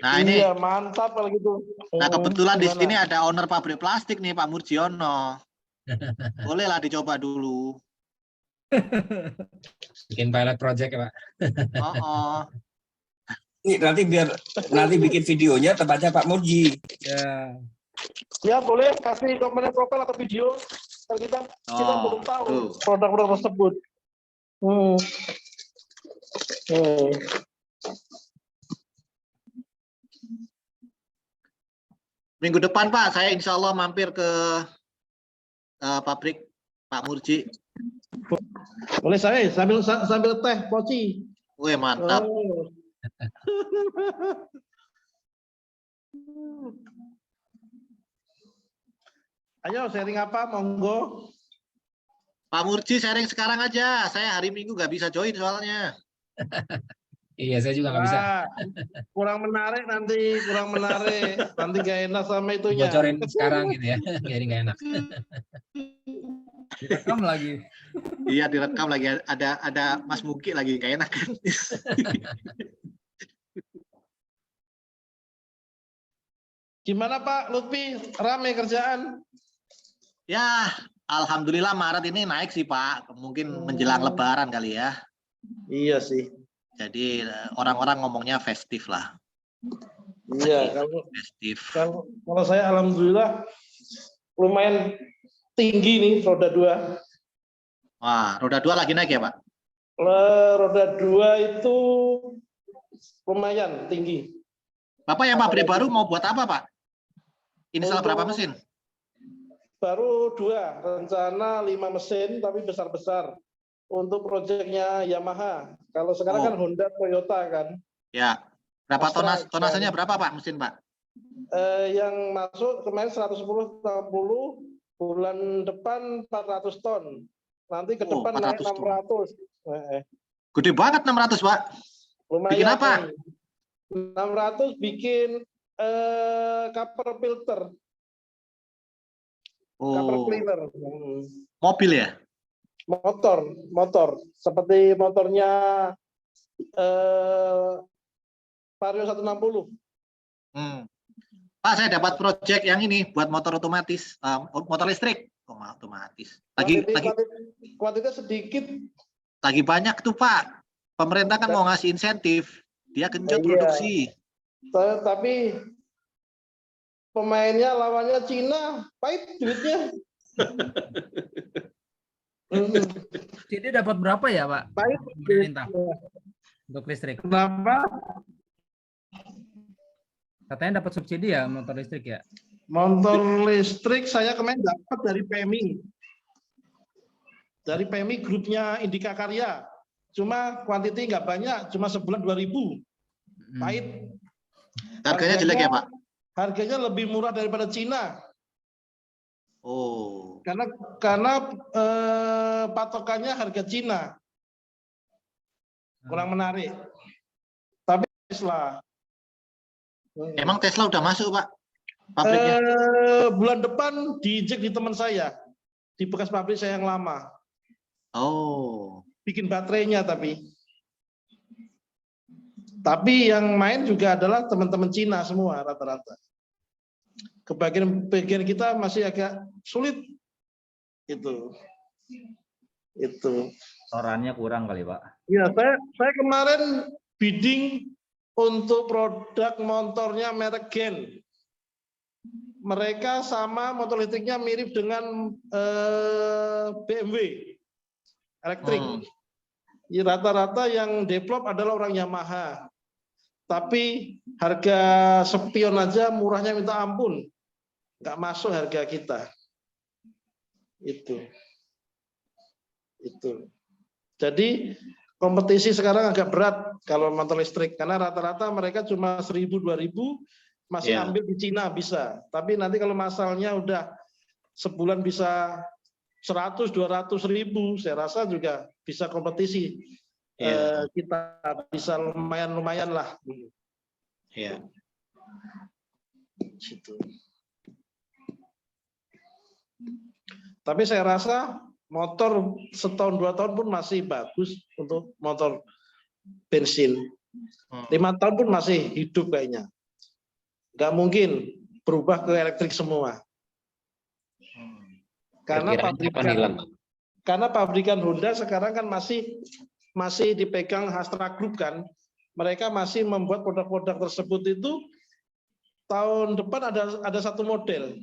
Nah ini, iya mantap kalau gitu. nah kebetulan di Gimana? sini ada owner pabrik plastik nih Pak Murjiono. Bolehlah dicoba dulu. Bikin pilot project ya Pak. Oh. Ini nanti bikin videonya tempatnya Pak Murji. Ya. Ya boleh kasih komen profil atau video. Kalau kita belum tahu tuh. produk-produk tersebut. Minggu depan Pak, saya insya Allah mampir ke pabrik Pak Murji. Boleh saya sambil teh poci. Wih mantap. Oh. Ayo sharing apa, monggo. Pak Murji sharing sekarang aja. Saya hari Minggu nggak bisa join soalnya. Iya, saya juga nggak bisa. Kurang menarik nanti, kurang menarik. Nanti gak enak sama itunya. Bocorin sekarang gitu ya, jadi nggak enak. Direkam lagi. Iya direkam lagi. Ada Mas Muki lagi nggak enak kan. Gimana Pak Lutfi? Rame kerjaan? Ya, alhamdulillah Maret ini naik sih Pak. Mungkin menjelang Lebaran kali ya. Iya sih. Jadi orang-orang ngomongnya festif lah. Iya, Festif. kalau saya alhamdulillah lumayan tinggi nih roda 2. Wah, roda 2 lagi naik ya Pak? Roda 2 itu lumayan tinggi. Bapak yang pabrik baru mau buat apa Pak? Install berapa mesin? Baru 2, rencana 5 mesin tapi besar-besar. Untuk proyeknya Yamaha. Kalau sekarang kan Honda, Toyota kan. Ya. Berapa tonasenya berapa Pak mesin Pak? Yang masuk kemarin 110 60, bulan depan 400 ton. Nanti ke depan naik 600. Gede banget 600 Pak. Lumayan. Bikin apa? 600 bikin cover filter. Cover cleaner. Mobil ya? Motor seperti motornya Vario 160. Pak, saya dapat proyek yang ini buat motor otomatis, motor listrik. Otomatis. Kuantitas sedikit. Lagi banyak tuh Pak. Pemerintah kan mau ngasih insentif, dia genjot produksi. Tapi pemainnya lawannya Cina, pahit duitnya. Jadi dapat berapa ya Pak? Baik. Pemerintah untuk listrik. Kenapa? Katanya dapat subsidi ya motor listrik ya? Motor listrik saya kemarin dapat dari PMI. Dari PMI grupnya Indika Karya. Cuma kuantiti nggak banyak, cuma sebulan 2.000. Pahit. Harganya jelek ya Pak? Harganya lebih murah daripada Cina. Oh. Karena patokannya harga Cina. Kurang menarik. Tapi Tesla. Emang Tesla udah masuk Pak? Pabriknya? Bulan depan diinjek di teman saya. Di bekas pabrik saya yang lama. Oh. Bikin baterainya tapi. Tapi yang main juga adalah teman-teman Cina semua rata-rata. Kebagian kita masih agak sulit. Itu. Torannya kurang kali Pak. Ya, saya kemarin bidding untuk produk motornya merek Gen. Mereka sama motor listriknya mirip dengan BMW elektrik. Ya, rata-rata yang develop adalah orang Yamaha. Tapi harga spion aja murahnya minta ampun. Nggak masuk harga kita. Itu. Jadi kompetisi sekarang agak berat kalau motor listrik karena rata-rata mereka cuma 1.000 2.000 masih ambil di Cina bisa. Tapi nanti kalau masalnya udah sebulan bisa 100 200 ribu, saya rasa juga bisa kompetisi. Kita bisa lumayan lah. Situ. Tapi saya rasa motor setahun 2 tahun pun masih bagus untuk motor bensin. 5 tahun pun masih hidup kayaknya. Nggak mungkin berubah ke elektrik semua. Karena pabrikan Honda sekarang kan masih dipegang Astra Group kan. Mereka masih membuat produk-produk tersebut itu tahun depan ada satu model.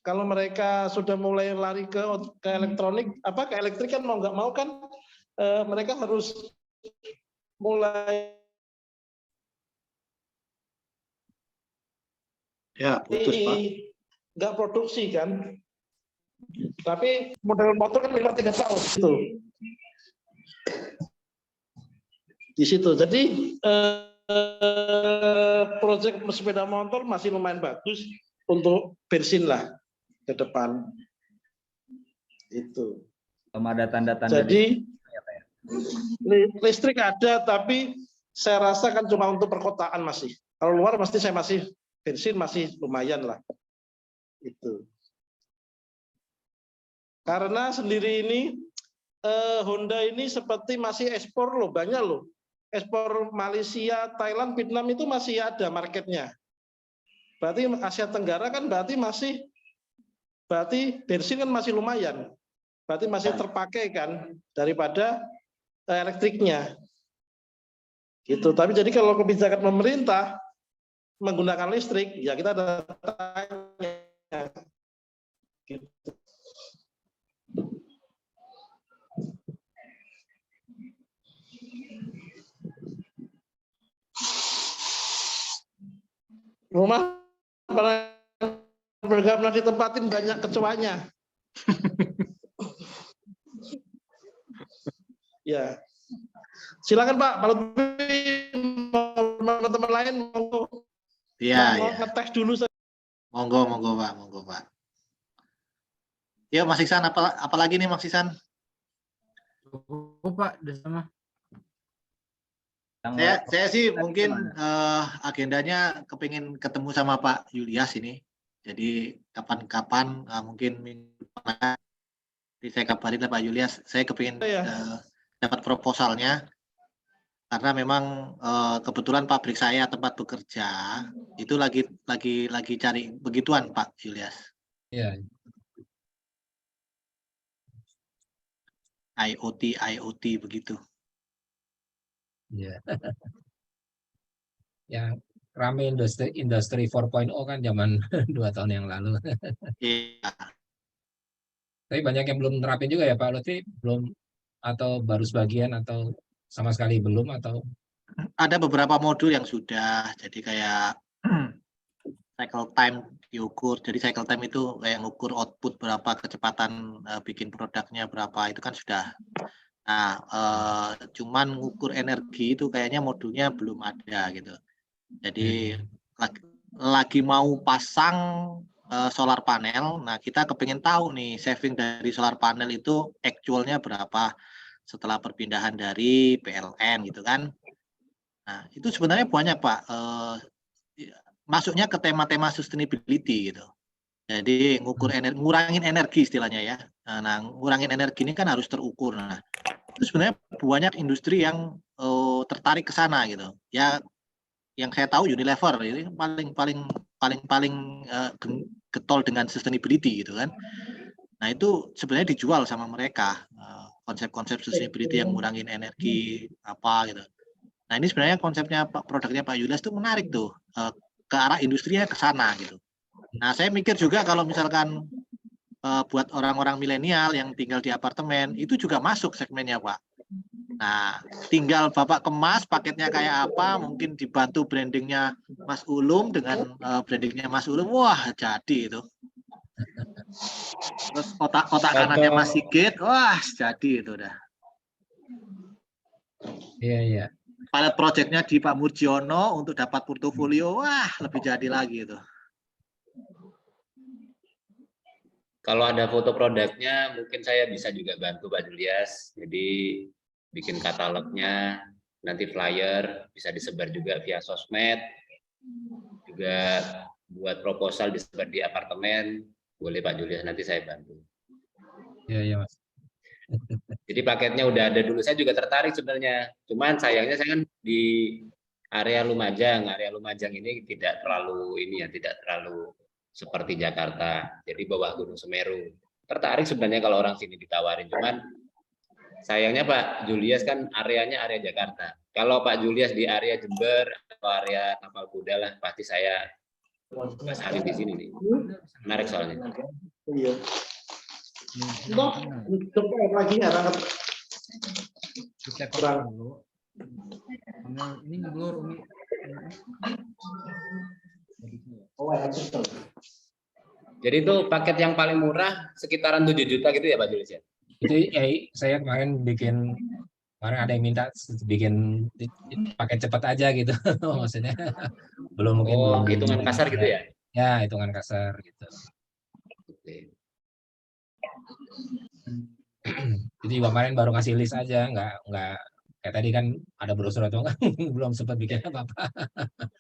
Kalau mereka sudah mulai lari ke elektronik, ke elektrik kan mau nggak mau kan mereka harus mulai putus Pak. Nggak produksi kan. Tapi model motor kan 5-3 tahun itu. Di situ. Jadi proyek sepeda motor masih lumayan bagus untuk bensin lah ke depan. Itu. Belum ada tanda-tanda. Jadi listrik ada, tapi saya rasa kan cuma untuk perkotaan masih. Kalau luar pasti saya masih bensin masih lumayan lah. Itu. Karena sendiri ini Honda ini seperti masih ekspor loh, banyak loh. Ekspor Malaysia, Thailand, Vietnam itu masih ada marketnya. Berarti Asia Tenggara kan berarti bensin kan masih lumayan. Berarti masih terpakai kan daripada elektriknya. Gitu. Tapi jadi kalau kebijakan pemerintah menggunakan listrik, ya kita ada tanya. Gitu. Rumah pernah ditempatin banyak kecoanya. Ya, silakan Pak. Kalau teman-teman lain mau ngetes dulu. Monggo Pak. Ya Mas Iksan, apalagi nih Mas Iksan? Pak, udah sama. Saya sih mungkin agendanya kepingin ketemu sama Pak Julias ini. Jadi kapan-kapan mungkin minggu depan saya kabarin lah Pak Julias. Saya kepingin dapat proposalnya karena memang kebetulan pabrik saya tempat bekerja itu lagi cari begituan Pak Julias. Iya. IoT begitu. Ya. Yang rame industri 4.0 kan zaman 2 tahun yang lalu. Iya. Tapi banyak yang belum nerapin juga ya Pak Lutfi, belum atau baru sebagian atau sama sekali belum atau? Ada beberapa modul yang sudah, jadi kayak cycle time diukur. Jadi cycle time itu kayak ngukur output berapa, kecepatan bikin produknya berapa, itu kan sudah. Nah, cuman ngukur energi itu kayaknya modulnya belum ada gitu. Jadi lagi mau pasang solar panel. Nah, kita kepingin tahu nih saving dari solar panel itu actualnya berapa setelah perpindahan dari PLN gitu kan. Nah, itu sebenarnya banyak Pak. Masuknya ke tema-tema sustainability gitu. Jadi ngurangin energi istilahnya ya. Nah, ngurangin energi ini kan harus terukur. Nah, itu sebenarnya banyak industri yang tertarik ke sana gitu. Ya, yang saya tahu Unilever ini paling getol dengan sustainability gitu kan. Nah, itu sebenarnya dijual sama mereka konsep-konsep sustainability yang ngurangin energi apa gitu. Nah, ini sebenarnya konsepnya produknya Pak Julias itu menarik tuh ke arah industrinya ke sana gitu. Nah, saya mikir juga kalau misalkan buat orang-orang milenial yang tinggal di apartemen, itu juga masuk segmennya, Pak. Nah, tinggal Bapak kemas paketnya kayak apa, mungkin dibantu brandingnya Mas Ulum dengan brandingnya Mas Ulum, wah jadi itu. Terus otak kanannya Mas Sigit, wah jadi itu udah. Iya. Pilot projectnya di Pak Murjono untuk dapat portofolio, wah lebih jadi lagi itu. Kalau ada foto produknya, mungkin saya bisa juga bantu Pak Julias. Jadi bikin katalognya, nanti flyer bisa disebar juga via sosmed. Juga buat proposal disebar di apartemen, boleh Pak Julius, nanti saya bantu. Iya, Mas. Jadi paketnya udah ada dulu. Saya juga tertarik sebenarnya. Cuman sayangnya saya kan di area Lumajang. Area Lumajang ini tidak terlalu tidak terlalu seperti Jakarta. Jadi bawah Gunung Semeru. Tertarik sebenarnya kalau orang sini ditawarin. Cuman sayangnya Pak Julius kan areanya area Jakarta. Kalau Pak Julius di area Jember atau area Tapal Kuda lah, pasti saya Mas Hari di sini nih. Menarik soalnya. Iya. Coba lagi ya, Cek dulu. Ini ngeblur Umi. Jadi itu paket yang paling murah sekitaran 7 juta gitu ya Pak Julius ya? Itu saya kemarin ada yang minta bikin paket cepat aja gitu. Maksudnya belum mungkin hitungan kasar gitu ya? Ya, hitungan kasar gitu. Oke. Jadi kemarin baru ngasih list aja, nggak kayak tadi kan ada brosur atau enggak, belum sempat bikin apa-apa.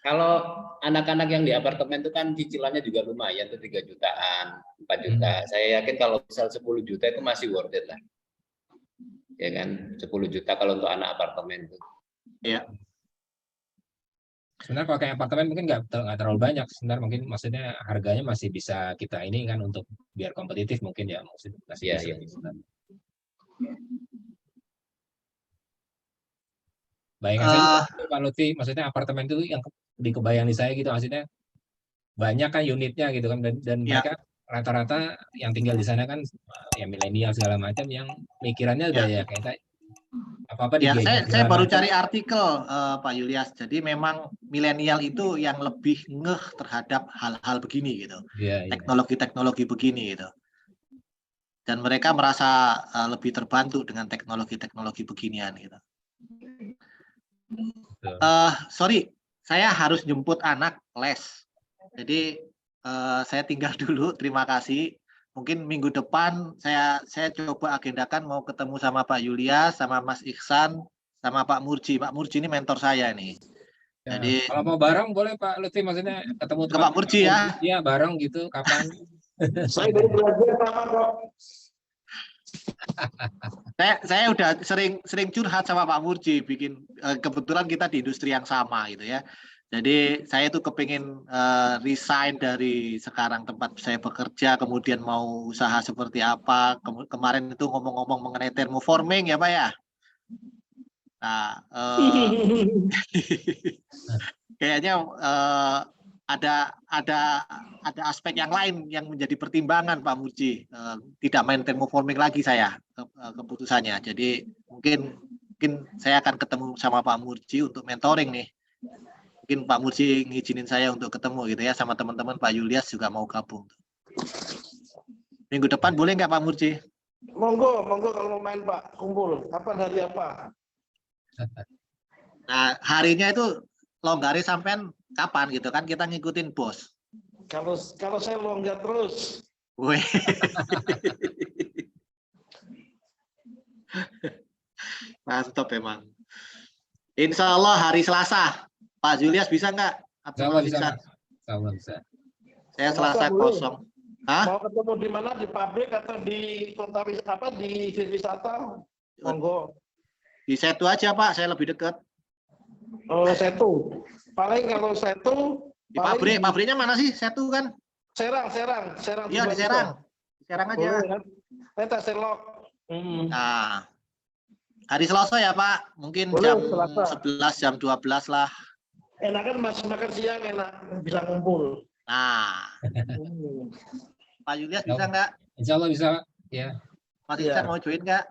Kalau anak-anak yang di apartemen itu kan cicilannya juga lumayan tuh 3 jutaan, 4 juta. Saya yakin kalau misal 10 juta itu masih worth it lah. Ya kan, 10 juta kalau untuk anak apartemen itu. Iya. Sebenarnya kalau kayak apartemen mungkin nggak terlalu banyak. Sebenarnya mungkin maksudnya harganya masih bisa kita ini kan untuk biar kompetitif mungkin ya. Maksudnya masih bisa. Bayangan saya Pak Lutfi, maksudnya apartemen itu yang dikebayang di saya gitu, maksudnya banyak kan unitnya gitu kan, dan mereka rata-rata yang tinggal di sana kan ya milenial segala macam yang pikirannya udah ya kayak apa-apa Ya, digadget saya segala baru macam. cari artikel Pak Julius. Jadi memang milenial itu yang lebih ngeh terhadap hal-hal begini gitu. Iya. Teknologi-teknologi begini gitu. Dan mereka merasa lebih terbantu dengan teknologi-teknologi beginian gitu. Sorry, saya harus jemput anak les. Jadi saya tinggal dulu. Terima kasih. Mungkin minggu depan saya coba agendakan mau ketemu sama Pak Julius, sama Mas Iksan, sama Pak Murji. Pak Murji ini mentor saya nih. Ya, Jadi kalau mau bareng boleh Pak Lutfi, maksudnya ketemu ke Pak Murji ya. Iya, bareng gitu kapan? Saya baru belajar sama kok. Saya udah sering curhat sama Pak Murji, bikin kebetulan kita di industri yang sama gitu ya. Jadi saya tuh kepingin resign dari sekarang tempat saya bekerja, kemudian mau usaha seperti apa. Kemarin itu ngomong-ngomong mengenai thermoforming ya Pak ya. Nah, kayaknya ada aspek yang lain yang menjadi pertimbangan Pak Murji. Tidak main thermoforming lagi saya keputusannya. Jadi mungkin saya akan ketemu sama Pak Murji untuk mentoring nih. Mungkin Pak Murji ngizinin saya untuk ketemu gitu ya, sama teman-teman. Pak Julius juga mau gabung. Minggu depan boleh nggak Pak Murji? Monggo kalau mau main Pak, kumpul. Kapan hari apa? Nah, harinya itu longgari sampean kapan gitu kan, kita ngikutin bos. Kalau saya longgar terus. Weh. Mantap emang. Insya Allah hari Selasa. Pak Julius bisa nggak? Bisa. Saya Selasa kosong. Hah? Mau ketemu di mana? Di pabrik atau di kota wisata, di wisata? Monggo. Di Setu aja Pak, saya lebih dekat. Oh, Setu. Paling kalau Setu di pabrik, pabriknya mana sih? Setu kan? Serang. Iya, di Serang. Di Serang aja. Saya tak selok. Nah, hari Selasa ya Pak, mungkin boleh, jam Selasa. 11, jam 12 lah. Enakan Mas makan siang, enak bisa ngumpul. Nah, Pak Julius bisa nggak? Insya Allah bisa, ya. Mas Iksan mau join nggak?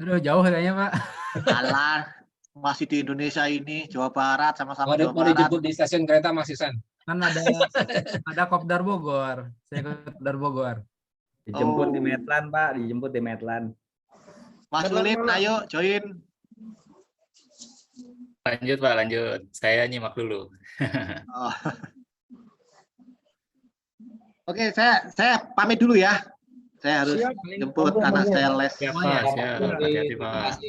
Aduh, jauh kayaknya Pak. Alah, masih di Indonesia ini, Jawa Barat, sama-sama Jawa Mau Barat. dijemput di stasiun kereta Mas Iksan. Kan ada Kopdar Bogor. Saya ke Kopdar Bogor. Dijemput di Medlan Pak, dijemput di Medlan. Mas Ulip, ayo join. Lanjut Pak, lanjut. Saya nyimak dulu. Oh. Oke, saya pamit dulu ya. Saya harus jemput anak saya les. Siap Pak, siap. Hati-hati Pak.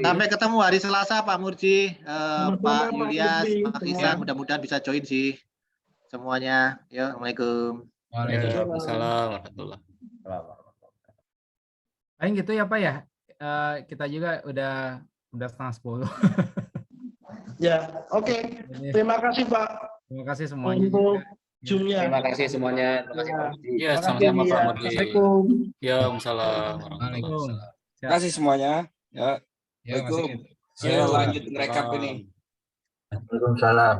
Sampai ketemu hari Selasa Pak Murji, Pak Julius, Pak Iksan, mudah-mudahan bisa join sih. semuanya. Yo, Assalamualaikum. Waalaikumsalam warahmatullahi. Paling gitu ya Pak ya. Kita juga udah 9:30. Ya, oke. Terima kasih Pak Terima kasih semuanya. untuk Zoom-nya. Terima kasih semuanya. Terima kasih Pak Mudi. Iya, Terima kasih, sama-sama Pak ya. Mudi. Assalamualaikum. Ya, Waalaikumsalam warahmatullahi Waalaikumsalam. Terima kasih semuanya. Ya. Ya, Mas Assalamualaikum. Sigit. Saya lanjut ngerekap ini. Waalaikumsalam.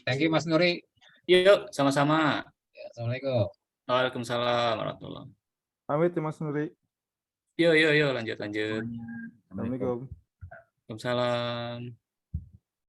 Thank you Mas Nuri. Yuk, sama-sama. Ya, Assalamualaikum. Waalaikumsalam warahmatullahi. Pamit ya Mas Nuri. Yo, lanjut. Semuanya. Assalamualaikum. Waalaikumsalam.